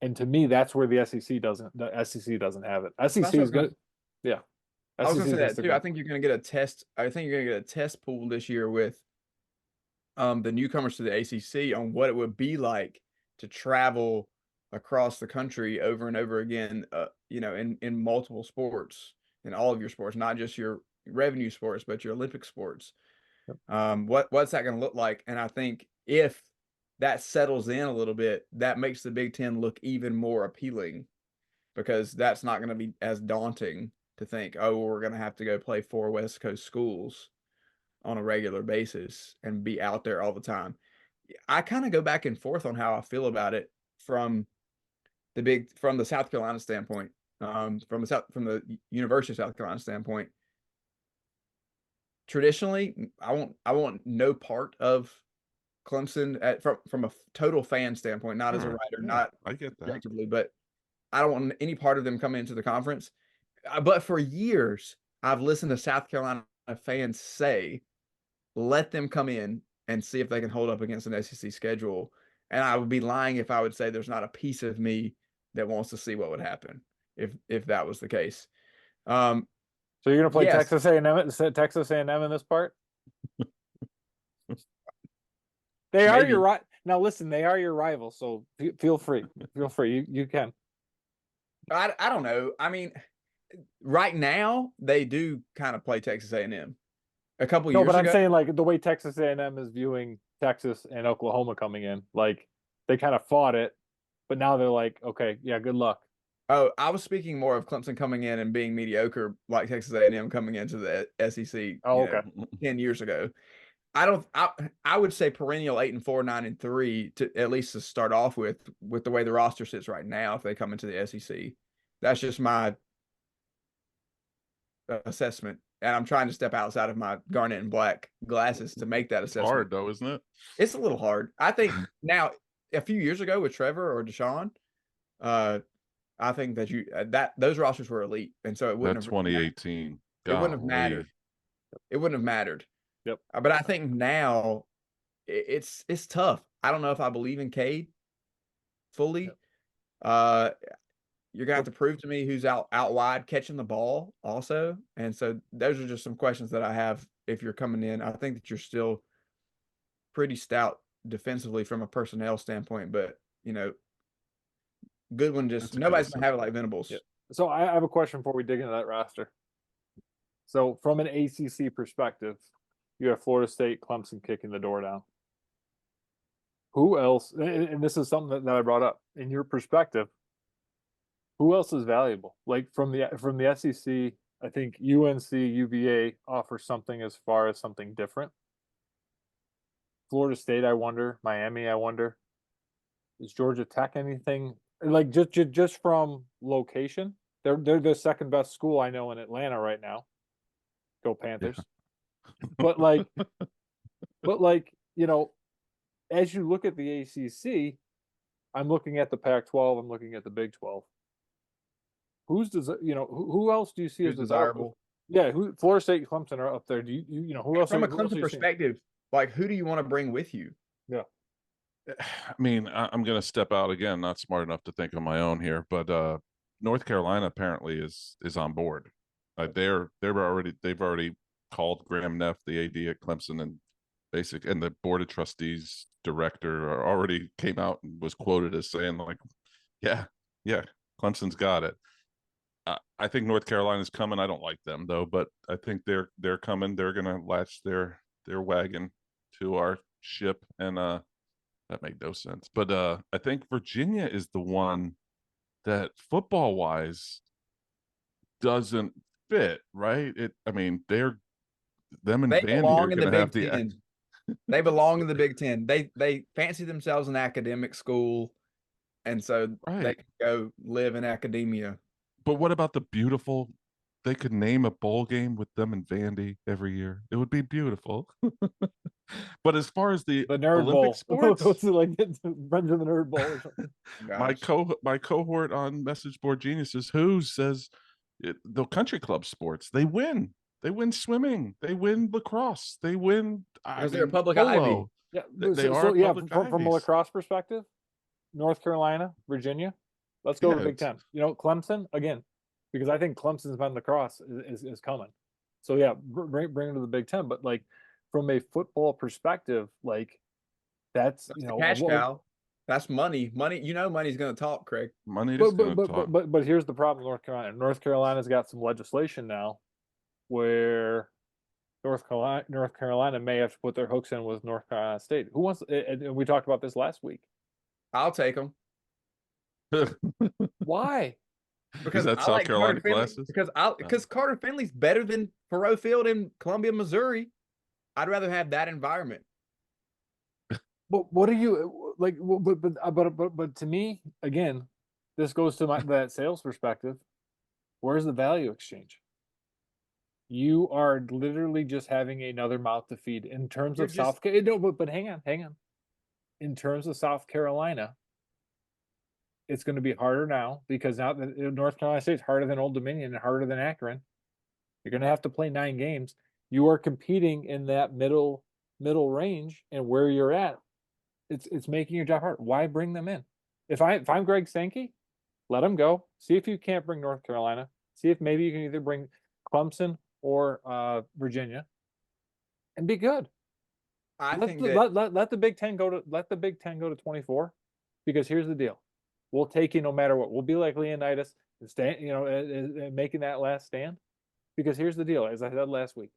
And to me, that's where the SEC doesn't have it. SEC is good. Yeah. I was going to say that too. I think you're going to get a test. I think you're going to get a test pool this year with the newcomers to the ACC on what it would be like to travel across the country over and over again, in multiple sports, in all of your sports, not just your revenue sports, but your Olympic sports. Yep. What's that going to look like? And I think if that settles in a little bit, that makes the Big Ten look even more appealing, because that's not going to be as daunting to think, oh, we're going to have to go play 4 West Coast schools on a regular basis and be out there all the time. I kind of go back and forth on how I feel about it from the South Carolina standpoint, from the University of South Carolina standpoint. Traditionally, I want no part of Clemson from a total fan standpoint, not as a writer, not I get that objectively, but I don't want any part of them coming into the conference. But for years, I've listened to South Carolina fans say, let them come in and see if they can hold up against an SEC schedule. And I would be lying if I would say there's not a piece of me that wants to see what would happen if that was the case. So you're going to play Texas A&M in this part? They are your right. Now listen, they are your rival, so feel free. Feel free. You can. I don't know. I mean, right now they do kind of play Texas A&M. A couple years ago. No, but I'm saying, like, the way Texas A&M is viewing Texas and Oklahoma coming in, like, they kind of fought it, but now they're like, okay, yeah, good luck. Oh, I was speaking more of Clemson coming in and being mediocre, like Texas A&M coming into the SEC. Oh, okay. 10 years ago. I would say perennial 8-4, 9-3 to at least to start off with the way the roster sits right now. If they come into the SEC, that's just my assessment. And I'm trying to step outside of my garnet and black glasses to make that assessment. It's hard though, isn't it? It's a little hard. I think now, a few years ago with Trevor or Deshaun, I think that those rosters were elite, and so it wouldn't have 2018. It wouldn't have mattered. It wouldn't have mattered. Yep. But I think now it's tough. I don't know if I believe in Cade fully. Yep. You're gonna have to prove to me who's out wide catching the ball also. And so those are just some questions that I have if you're coming in. I think that you're still pretty stout defensively from a personnel standpoint, but Goodwin nobody's gonna have it like Venables. Yep. So I have a question before we dig into that roster. So from an ACC perspective, you have Florida State, Clemson kicking the door down. Who else? And this is something that I brought up. In your perspective, who else is valuable? Like from the SEC, I think UNC, UVA offer something as far as something different. Florida State, I wonder. Miami, I wonder. Is Georgia Tech anything like just from location? They're the second best school I know in Atlanta right now. Go Yeah. Panthers. But like, but like, as you look at the ACC, I'm looking at the Pac-12. I'm looking at the Big 12. Who else do you see Who's as desirable? desirable? Yeah, Florida State, Clemson are up there. Do who else? From a Who else are Clemson you seeing? perspective, like who do you want to bring with you? Yeah. I mean, I'm going to step out again. Not smart enough to think on my own here, but North Carolina apparently is on board. They've already called Graham Neff, the AD at Clemson, and the board of trustees director already came out and was quoted as saying like, yeah, Clemson's got it. I think North Carolina's coming. I don't like them though, but I think they're coming. They're going to latch their wagon to our ship, and that made no sense. But I think Virginia is the one that football wise doesn't fit, right? I mean, them and They Vandy are belong in the going to have Big the Ten. They belong in the Big Ten. They fancy themselves an academic school, and so they right. can go live in academia. But what about the beautiful? They could name a bowl game with them and Vandy every year. It would be beautiful. But as far as the Nerd Olympic Bowl. sports, What's it like? Friends of the Nerd Bowl or something. my cohort on Message Board Geniuses who says the country club sports they win. They win swimming. They win lacrosse. They win. Because they're a public polo. Ivy. Yeah, They are yeah. public From a Ivies. lacrosse perspective, North Carolina, Virginia. Let's go to Big Ten. Clemson again, because I think Clemson's been lacrosse is coming. So yeah, bring it to the Big Ten. But like from a football perspective, like that's the cash cow. That's money. Money's going to talk, Craig. Money is going to talk. But here's the problem: North Carolina. North Carolina's got some legislation now where North Carolina may have to put their hooks in with North Carolina State. Who wants? And we talked about this last week. I'll take them. Why? Because that's South Carolina classes. Because Carter Finley's better than Faroe Field in Columbia, Missouri. I'd rather have that environment. But what are you like? But to me, again, this goes to that sales perspective. Where's the value exchange? You are literally just having another mouth to feed in terms of South Carolina. No, but hang on. In terms of South Carolina, it's going to be harder now because now that North Carolina State is harder than Old Dominion and harder than Akron. You're going to have to play 9 games. You are competing in that middle range, and where you're at, it's making your job hard. Why bring them in? If I'm Greg Sankey, let them go. See if you can't bring North Carolina. See if maybe you can either bring Clemson or Virginia, and be good. Let the Big Ten go to 24, because here's the deal: we'll take you no matter what. We'll be like Leonidas and stand, making that last stand. Because here's the deal: as I said last week,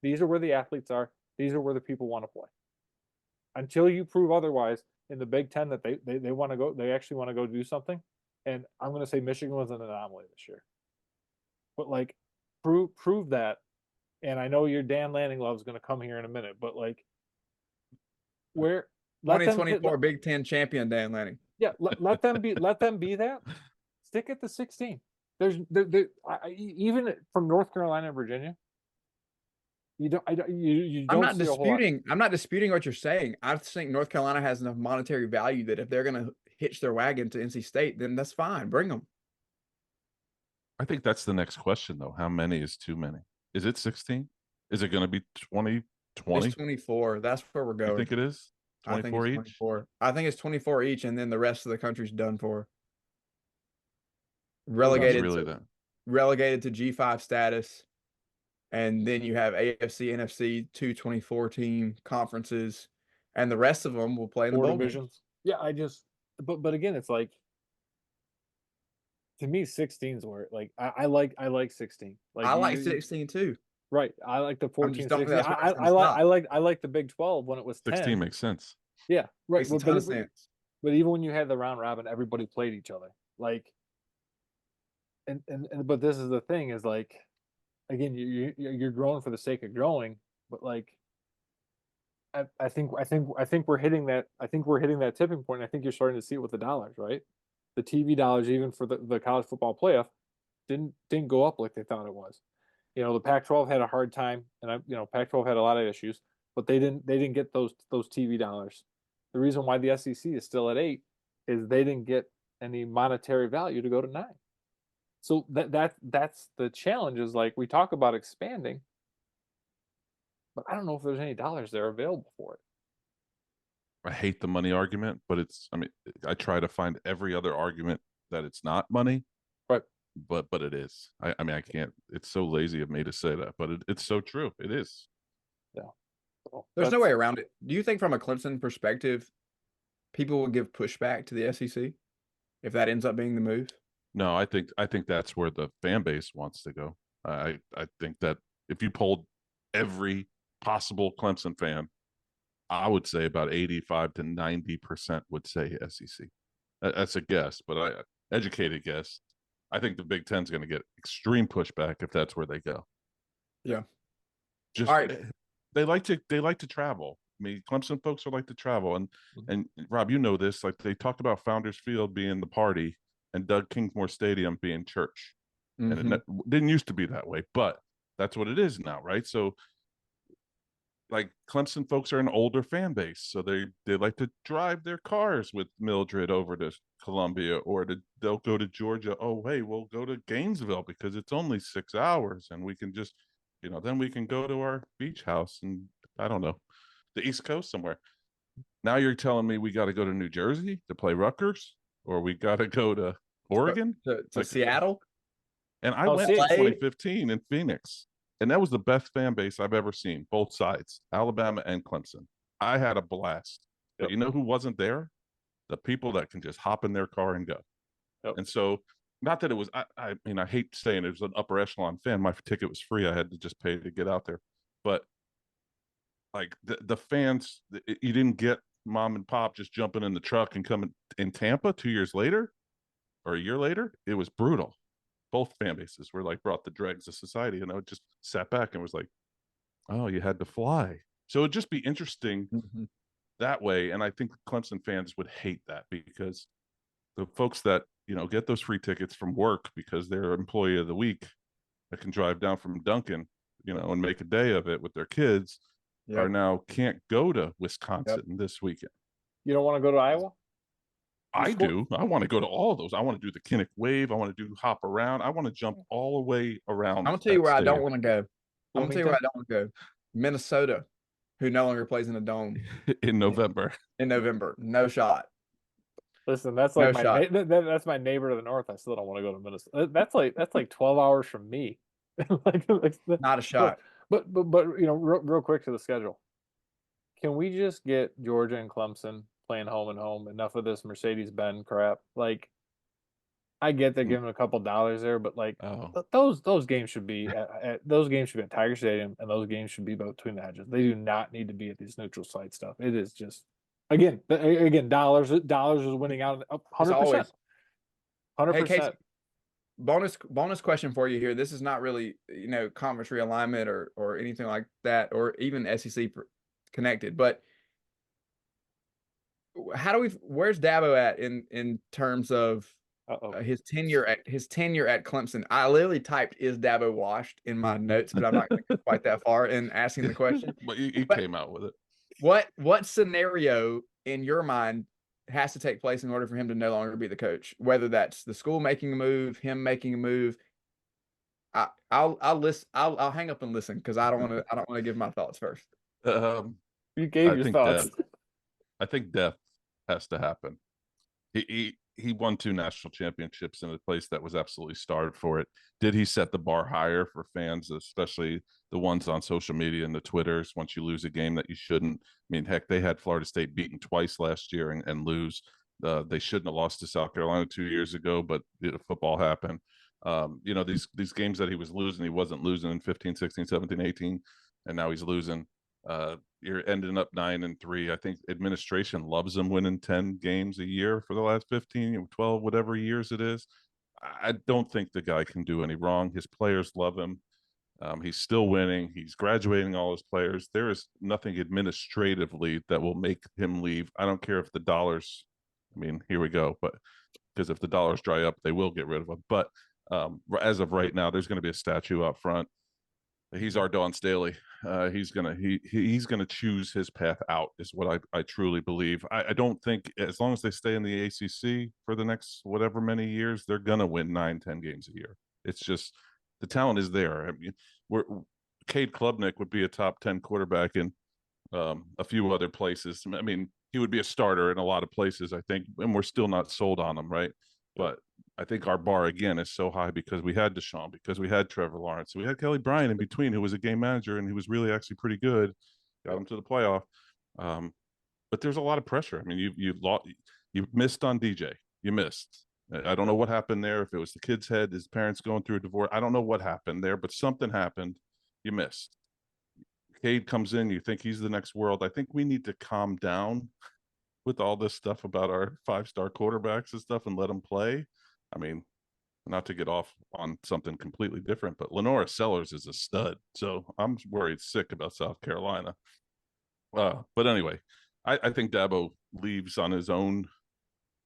these are where the athletes are. These are where the people want to play. Until you prove otherwise in the Big Ten that they want to go, they actually want to go do something. And I'm going to say Michigan was an anomaly this year. But like, prove that. And I know your Dan Lanning-Love is going to come here in a minute, but like, where 2024 Big Ten champion Dan Lanning. Yeah, let them be that. Stick at the 16. Even from North Carolina and Virginia. You don't. I'm not disputing what you're saying. I think North Carolina has enough monetary value that if they're going to hitch their wagon to NC State, then that's fine. Bring them. I think that's the next question, though. How many is too many? Is it 16? Is it going to be 20? It's 24. That's where we're going. You think it is? 24 each? 24. I think it's 24 each, and then the rest of the country's done for. Relegated to G5 status. And then you have AFC, NFC, 2 24-team conferences, and the rest of them will play in the bowl divisions. Yeah, but again, it's like, to me, 16 is where I like 16. Like I like 16 too. Right, I like the 14. 16. I like the Big 12 when it was 10. 16 makes sense. Yeah, right. Makes a ton of sense. But even when you had the round robin, everybody played each other. Like, but this is the thing: is like, again, you're growing for the sake of growing, but like, I think we're hitting that. I think we're hitting that tipping point. I think you're starting to see it with the dollars, right? The TV dollars, even for the college football playoff, didn't go up like they thought it was. The Pac-12 had a hard time, and Pac-12 had a lot of issues, but they didn't get those TV dollars. The reason why the SEC is still at 8 is they didn't get any monetary value to go to 9. So that's the challenge. Is like we talk about expanding, but I don't know if there's any dollars there available for it. I hate the money argument, but I try to find every other argument that it's not money. Right. But it is. I can't. It's so lazy of me to say that, but it's so true. It is. Yeah. So There's no way around it. Do you think from a Clemson perspective, people will give pushback to the SEC if that ends up being the move? No, I think that's where the fan base wants to go. I think that if you polled every possible Clemson fan, I would say about 85 to 90% would say SEC. That's a guess, but educated guess. I think the Big Ten's going to get extreme pushback if that's where they go. Yeah. Just all right. They like to travel. I mean, Clemson folks are like to travel, and Rob, you know this. Like they talked about Founders Field being the party, and Doug Kingsmore Stadium being church, and it didn't used to be that way, but that's what it is now, right? So, like Clemson folks are an older fan base, so they like to drive their cars with Mildred over to Columbia, or they'll go to Georgia. Oh, hey, we'll go to Gainesville because it's only 6 hours, and we can just, then we can go to our beach house and I don't know, the East Coast somewhere. Now you're telling me we got to go to New Jersey to play Rutgers, or we got to go to Oregon, to Seattle. And I went to 2015 in Phoenix, and that was the best fan base I've ever seen, both sides, Alabama and Clemson. I had a blast. But you know who wasn't there? The people that can just hop in their car and go. And so, not that it was, I mean, I hate saying it was an upper echelon fan. My ticket was free. I had to just pay to get out there. But like the fans, you didn't get mom and pop just jumping in the truck and coming in Tampa 2 years later or a year later. It was brutal. Both fan bases were like brought the dregs of society, and I just sat back and was like, oh, you had to fly. So it'd just be interesting that way. And I think Clemson fans would hate that, because the folks that, get those free tickets from work because they're employee of the week that can drive down from Duncan, and make a day of it with their kids are now can't go to Wisconsin this weekend. You don't want to go to Iowa? I do. I want to go to all of those. I want to do the Kinnick Wave. I want to do hop around. I want to jump all the way around. I'm going to tell you where I don't want to go. I'm going to tell you where I don't want to go. Minnesota, who no longer plays in a dome. In November. No shot. Listen, that's like that's my neighbor to the north. I still don't want to go to Minnesota. That's like 12 hours from me. Not a shot. But real quick to the schedule. Can we just get Georgia and Clemson playing home and home? Enough of this Mercedes-Benz crap. Like, I get they're giving a couple dollars there, but like those games should be at Tiger Stadium, and those games should be between the hedges. They do not need to be at these neutral site stuff. It is just again dollars is winning out 100%. 100%. Hey, Casey, bonus question for you here. This is not really conference realignment or anything like that, or even SEC connected, but where's Dabo at in terms of his tenure at Clemson? I literally typed "Is Dabo washed?" in my notes, but I'm not going to go quite that far in asking the question. But he came out with it. What scenario in your mind has to take place in order for him to no longer be the coach? Whether that's the school making a move, him making a move. I'll listen. I'll hang up and listen, because I don't want to give my thoughts first. You gave your thoughts. I think death has to happen. He won 2 national championships in a place that was absolutely starved for it. Did he set the bar higher for fans, especially the ones on social media and the Twitters, once you lose a game that you shouldn't? I mean, heck, they had Florida State beaten twice last year and lose. They shouldn't have lost to South Carolina 2 years ago, but football happened. These games that he was losing, he wasn't losing in 15, 16, 17, 18, and now he's losing. You're ending up 9-3. I think administration loves him winning 10 games a year for the last 15, 12, whatever years it is. I don't think the guy can do any wrong. His players love him. He's still winning. He's graduating all his players. There is nothing administratively that will make him leave. I don't care if the dollars, I mean, here we go, but because if the dollars dry up, they will get rid of him. But as of right now, there's going to be a statue out front. He's our Dawn Staley. He's gonna choose his path out, is what I truly believe. I don't think, as long as they stay in the ACC for the next whatever many years, they're gonna win 9-10 games a year. It's just the talent is there. I mean, Cade Klubnik would be a top 10 quarterback in a few other places. I mean, he would be a starter in a lot of places, I think, and we're still not sold on him, right? But I think our bar again is so high because we had Deshaun, because we had Trevor Lawrence, we had Kelly Bryant in between, who was a game manager and he was really actually pretty good, got him to the playoff. But there's a lot of pressure. I mean, you missed on DJ, you missed. I don't know what happened there. If it was the kid's head, his parents going through a divorce, I don't know what happened there, but something happened. You missed. Cade comes in, you think he's the next world. I think we need to calm down with all this stuff about our 5-star quarterbacks and stuff and let them play. I mean, not to get off on something completely different, but Lenora Sellers is a stud. So I'm worried sick about South Carolina. But anyway, I think Dabo leaves on his own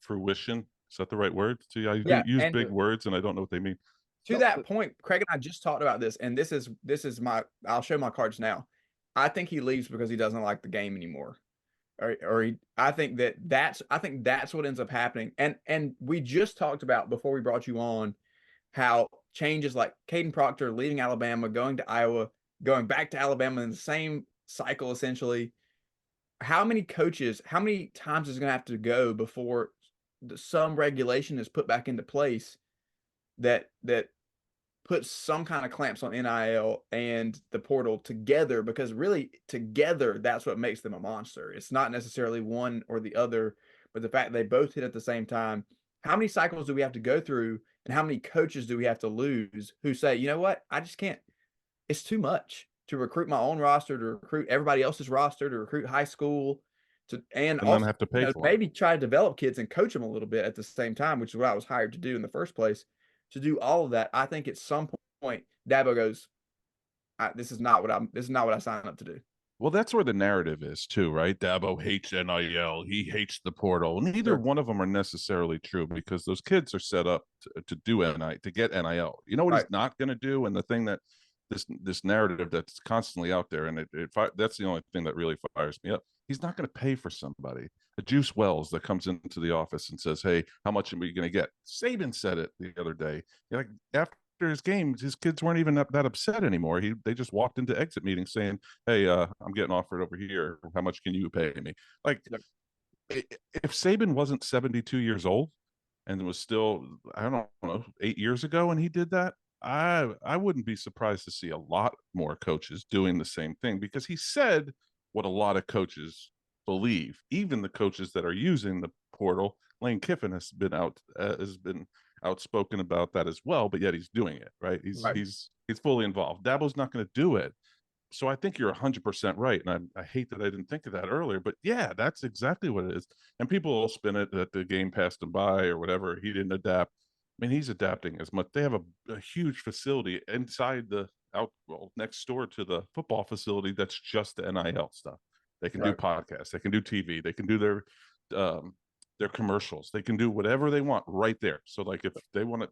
fruition. Is that the right word? See, I use big words and I don't know what they mean. To that point, Craig and I just talked about this, and this is my, I'll show my cards now. I think he leaves because he doesn't like the game anymore. I think that's what ends up happening. And we just talked about, before we brought you on, how changes like Caden Proctor leaving Alabama, going to Iowa, going back to Alabama in the same cycle, essentially. How many times is it going to have to go before some regulation is put back into place that puts some kind of clamps on NIL and the portal together? Because really, together, that's what makes them a monster. It's not necessarily one or the other, but the fact they both hit at the same time. How many cycles do we have to go through, and how many coaches do we have to lose who say, you know what, I just can't, it's too much to recruit my own roster, to recruit everybody else's roster, to recruit high school, and also then have to pay for maybe try to develop kids and coach them a little bit at the same time, which is what I was hired to do in the first place. To do all of that, I think at some point Dabo goes, this is not what I signed up to do. Well, that's where the narrative is too, right? Dabo hates NIL. He hates the portal. Neither one of them are necessarily true, because those kids are set up to do NIL, to get NIL. You know what he's not going to do? And the thing that this narrative that's constantly out there, and that's the only thing that really fires me up. He's not going to pay for somebody. A Juice Wells that comes into the office and says, "Hey, how much are we going to get?" Saban said it the other day. Like, after his games, his kids weren't even that upset anymore. They just walked into exit meetings saying, "Hey, I'm getting offered over here. How much can you pay me?" Like, if Saban wasn't 72 years old and was still, I don't know, 8 years ago, and he did that, I wouldn't be surprised to see a lot more coaches doing the same thing, because he said what a lot of coaches believe, even the coaches that are using the portal. Lane Kiffin has been outspoken about that as well, but yet he's doing it, right? He's fully involved. Dabo's not going to do it. So I think you're 100% right. And I hate that I didn't think of that earlier, but yeah, that's exactly what it is. And people will spin it that the game passed him by or whatever. He didn't adapt. I mean, he's adapting as much. They have a huge facility inside next door to the football facility that's just the NIL stuff. They can do podcasts, they can do TV, they can do their commercials, they can do whatever they want right there. So, like, if they want to,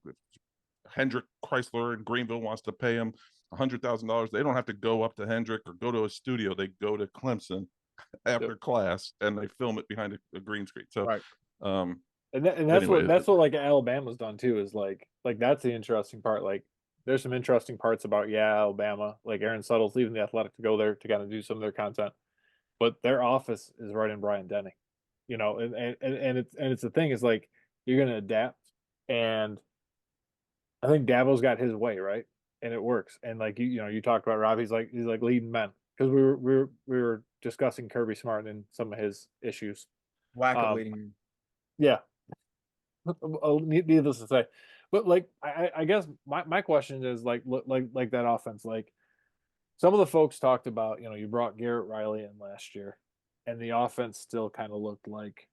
Hendrick Chrysler in Greenville wants to pay him $100,000, they don't have to go up to Hendrick or go to a studio. They go to Clemson after class and they film it behind a green screen. So, and that's anyway, what like Alabama's done too, is like that's the interesting part. Like, there's some interesting parts about Alabama, like Aaron Suttle's leaving the Athletic to go there to kind of do some of their content, but their office is right in Bryant-Denny, and it's the thing is, like, you're gonna adapt, and I think Dabo's got his way, right, and it works. And like you talked about Rob, he's like leading men, because we were discussing Kirby Smart and some of his issues. Lack of leading. Yeah. Needless to say, but like I guess my question is like that offense. Like, some of the folks talked about, you brought Garrett Riley in last year, and the offense still kind of looked like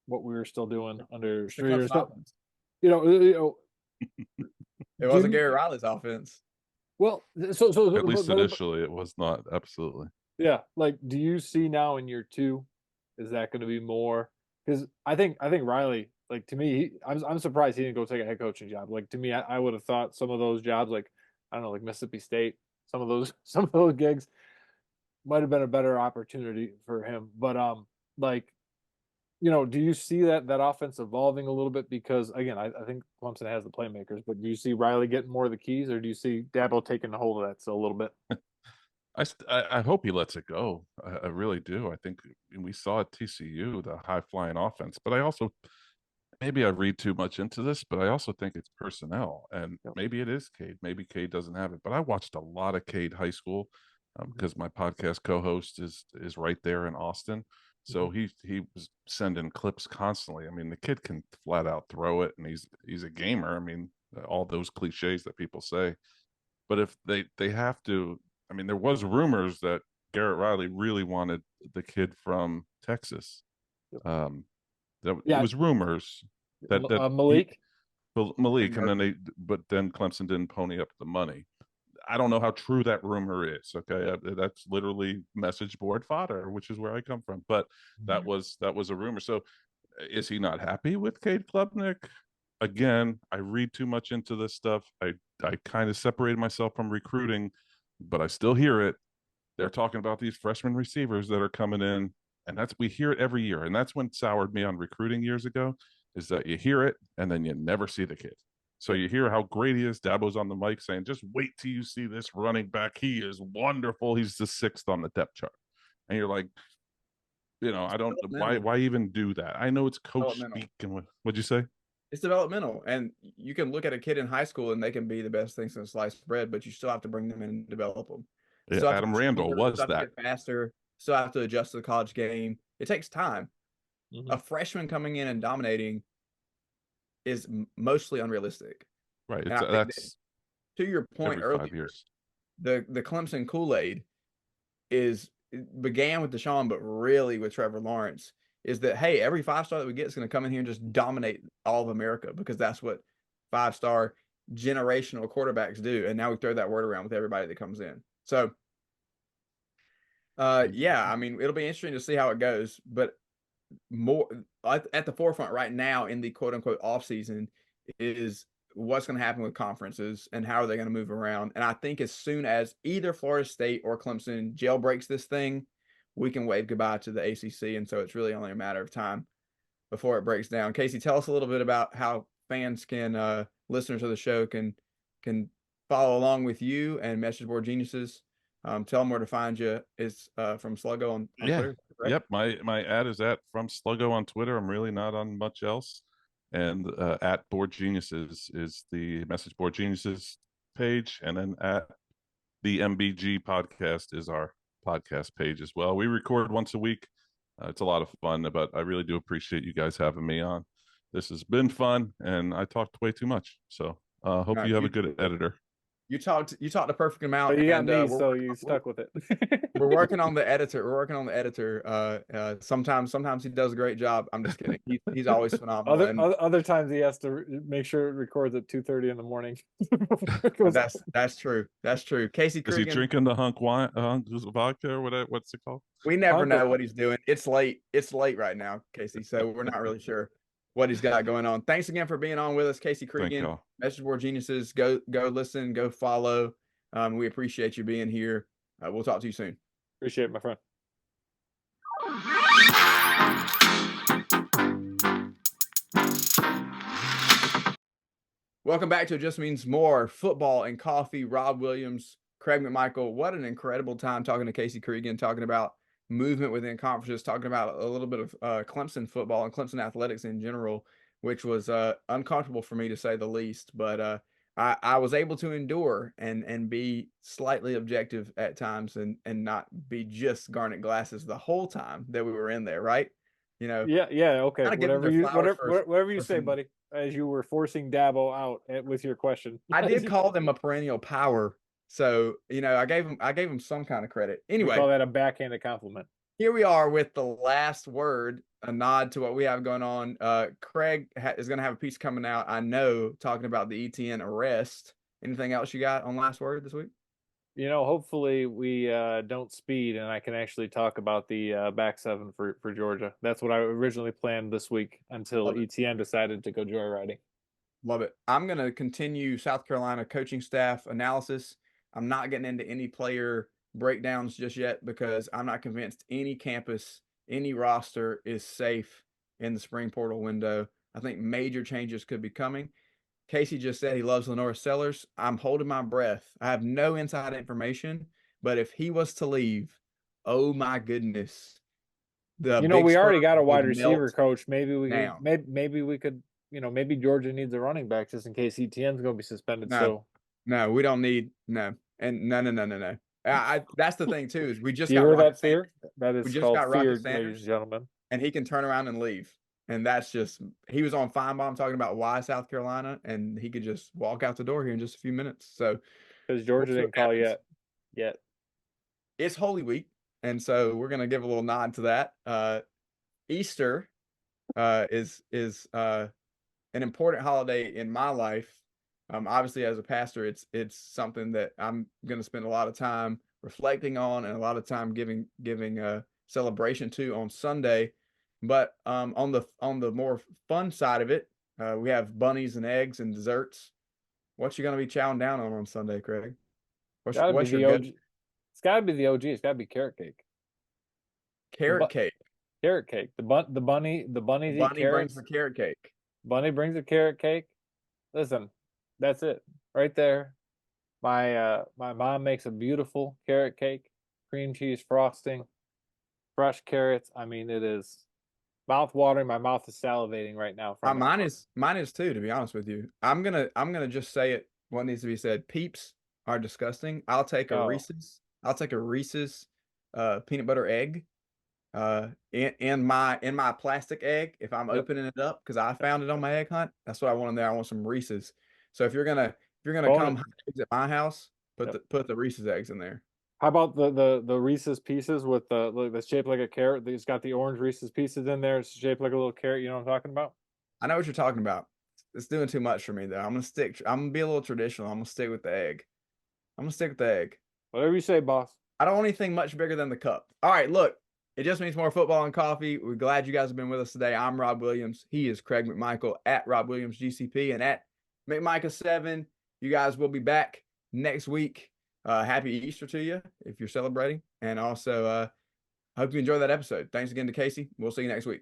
what we were still doing under Streeter. It wasn't Garrett Riley's offense. Well, At least initially, it was not. Absolutely. yeah. Like, do you see now in year 2, is that going to be more? Because I think Riley, like to me, I'm surprised he didn't go take a head coaching job. Like to me, I would have thought some of those jobs, like I don't know, like Mississippi State, some of those some of those gigs might have been a better opportunity for him. But like do you see that offense evolving a little bit? Because again, I think Clemson has the playmakers, but do you see Riley getting more of the keys, or do you see Dabo taking the hold of that still a little bit? I hope he lets it go. I really do. I think we saw at TCU the high flying offense, but I also maybe I read too much into this, but I also think it's personnel, and Yep. maybe it is Cade. Maybe Cade doesn't have it, but I watched a lot of Cade high school because my podcast co-host is right there in Austin, so he was sending clips constantly. I mean, the kid can flat out throw it, and he's a gamer. I mean, all those cliches that people say, but if they have to, I mean, there was rumors that Garrett Riley really wanted the kid from Texas. Yep. That Yeah. it was rumors that Malik. Malik, and then Clemson didn't pony up the money. I don't know how true that rumor is. Okay, that's literally message board fodder, which is where I come from. But that was a rumor. So, is he not happy with Cade Klubnik? Again, I read too much into this stuff. I kind of separated myself from recruiting, but I still hear it. They're talking about these freshman receivers that are coming in, and we hear it every year. And that's when soured me on recruiting years ago, is that you hear it and then you never see the kid. So you hear how great he is. Dabo's on the mic saying, just wait till you see this running back. He is wonderful. He's the 6th on the depth chart. And you're like, I don't, why even do that? I know it's coach speak. And what'd you say? It's developmental, and you can look at a kid in high school and they can be the best things since sliced bread, but you still have to bring them in and develop them. Yeah, So Adam Randall was that. get faster, still have to adjust to the college game. It takes time. A freshman coming in and dominating is mostly unrealistic. Right. That's to your point every earlier. 5 years. The Clemson Kool-Aid began with Deshaun, but really with Trevor Lawrence. Is that, hey, every 5-star that we get is going to come in here and just dominate all of America, because that's what 5-star generational quarterbacks do. And now we throw that word around with everybody that comes in. So, yeah, I mean, it'll be interesting to see how it goes. But more at the forefront right now in the quote unquote off season is what's going to happen with conferences and how are they going to move around. And I think as soon as either Florida State or Clemson jailbreaks this thing, we can wave goodbye to the ACC. And so it's really only a matter of time before it breaks down. Casey, tell us a little bit about how fans can, listeners of the show can follow along with you and Message Board Geniuses. Tell them where to find you. Is from Sluggo on Twitter. Correct? Yep. My ad is at from Sluggo on Twitter. I'm really not on much else. And at Board Geniuses is the Message Board Geniuses page. And then at the MBG podcast is our podcast page as well. We record once a week. It's a lot of fun, but I really do appreciate you guys having me on. This has been fun, and I talked way too much. So hope you have a good editor. You talked a perfect amount. But you got me, so you stuck with it. We're working on the editor. Sometimes he does a great job. I'm just kidding. He's always phenomenal. Other times he has to make sure it records at 2:30 in the morning. That's true. That's true. Casey Cregan. Is he drinking the hunk vodka or whatever? What's it called? We never know what he's doing. It's late. It's late right now, Casey. So we're not really sure what he's got going on. Thanks again for being on with us, Casey Cregan. Message Board Geniuses. Go listen. Go follow. We appreciate you being here. We'll talk to you soon. Appreciate it, my friend. Welcome back to It Just Means More Football and Coffee. Rob Williams, Craig McMichael. What an incredible time talking to Casey Cregan, talking about movement within conferences, talking about a little bit of Clemson football and Clemson athletics in general, which was uncomfortable for me to say the least. But I was able to endure and be slightly objective at times and not be just garnet glasses the whole time that we were in there, right? Yeah, okay. Whatever you say, buddy. As you were forcing Dabo out with your question, I did call them a perennial power, so I gave him some kind of credit. Anyway, we call that a backhanded compliment. Here we are with the last word, a nod to what we have going on. Craig is going to have a piece coming out, I know, talking about the ETN arrest Anything else you got on last word this week? Hopefully we don't speed and I can actually talk about the back seven for Georgia. That's what I originally planned this week until Love it. ETN decided to go joyriding. Love it. I'm going to continue South Carolina coaching staff analysis. I'm not getting into any player breakdowns just yet because I'm not convinced any campus, any roster is safe in the spring portal window. I think major changes could be coming. Casey just said he loves Lenore Sellers. I'm holding my breath. I have no inside information, but if he was to leave, oh my goodness, the big We already Spurs got a would wide receiver melt coach. Maybe we down. could, maybe we could, maybe Georgia needs a running back just in case ETN's going to be suspended. No, no, we don't need no, and no. That's the thing too is we just Do you got hear Rocket that fear? Sanders. That We is just called got fear, Rocket ladies and Sanders, gentlemen. and he can turn around and leave. And that's just he was on Feinbaum talking about why South Carolina, and he could just walk out the door here in just a few minutes. So Because Georgia see what didn't call happens. yet. It's Holy Week, and so we're gonna give a little nod to that. Easter is an important holiday in my life. Obviously, as a pastor, it's something that I'm going to spend a lot of time reflecting on and a lot of time giving a celebration to on Sunday. But on the more fun side of it, we have bunnies and eggs and desserts. What you going to be chowing down on Sunday, Craig? What's your OG. It's got to be the OG. It's got to be carrot cake. carrot cake? Carrot cake. The bunnies eat Bunny carrots. brings the carrot cake. Bunny brings a carrot cake. Listen, that's it right there. My mom makes a beautiful carrot cake, cream cheese frosting, fresh carrots. I mean, it is mouth watering. My mouth is salivating right now from it. Mine is too, to be honest with you. I'm gonna just say it what needs to be said. Peeps are disgusting. I'll take a No. Reese's. I'll take a Reese's peanut butter egg in my plastic egg if I'm opening it up because I found it on my egg hunt. That's what I want in there. I want some Reese's. So if you're gonna come hide eggs at my house, put the Reese's eggs in there. How about the Reese's Pieces with the shaped like a carrot? It's got the orange Reese's Pieces in there. It's shaped like a little carrot. You know what I'm talking about? I know what you're talking about. It's doing too much for me though. I'm gonna be a little traditional. I'm gonna stick with the egg. I'm gonna stick with the egg. Whatever you say, boss. I don't want anything much bigger than the cup. All right, look, it just means more football and coffee. We're glad you guys have been with us today. I'm Rob Williams. He is Craig McMichael at Rob Williams GCP and at McMicah7. You guys will be back next week. Happy Easter to you if you're celebrating. And also, hope you enjoyed that episode. Thanks again to Casey. We'll see you next week.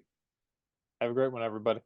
Have a great one, everybody.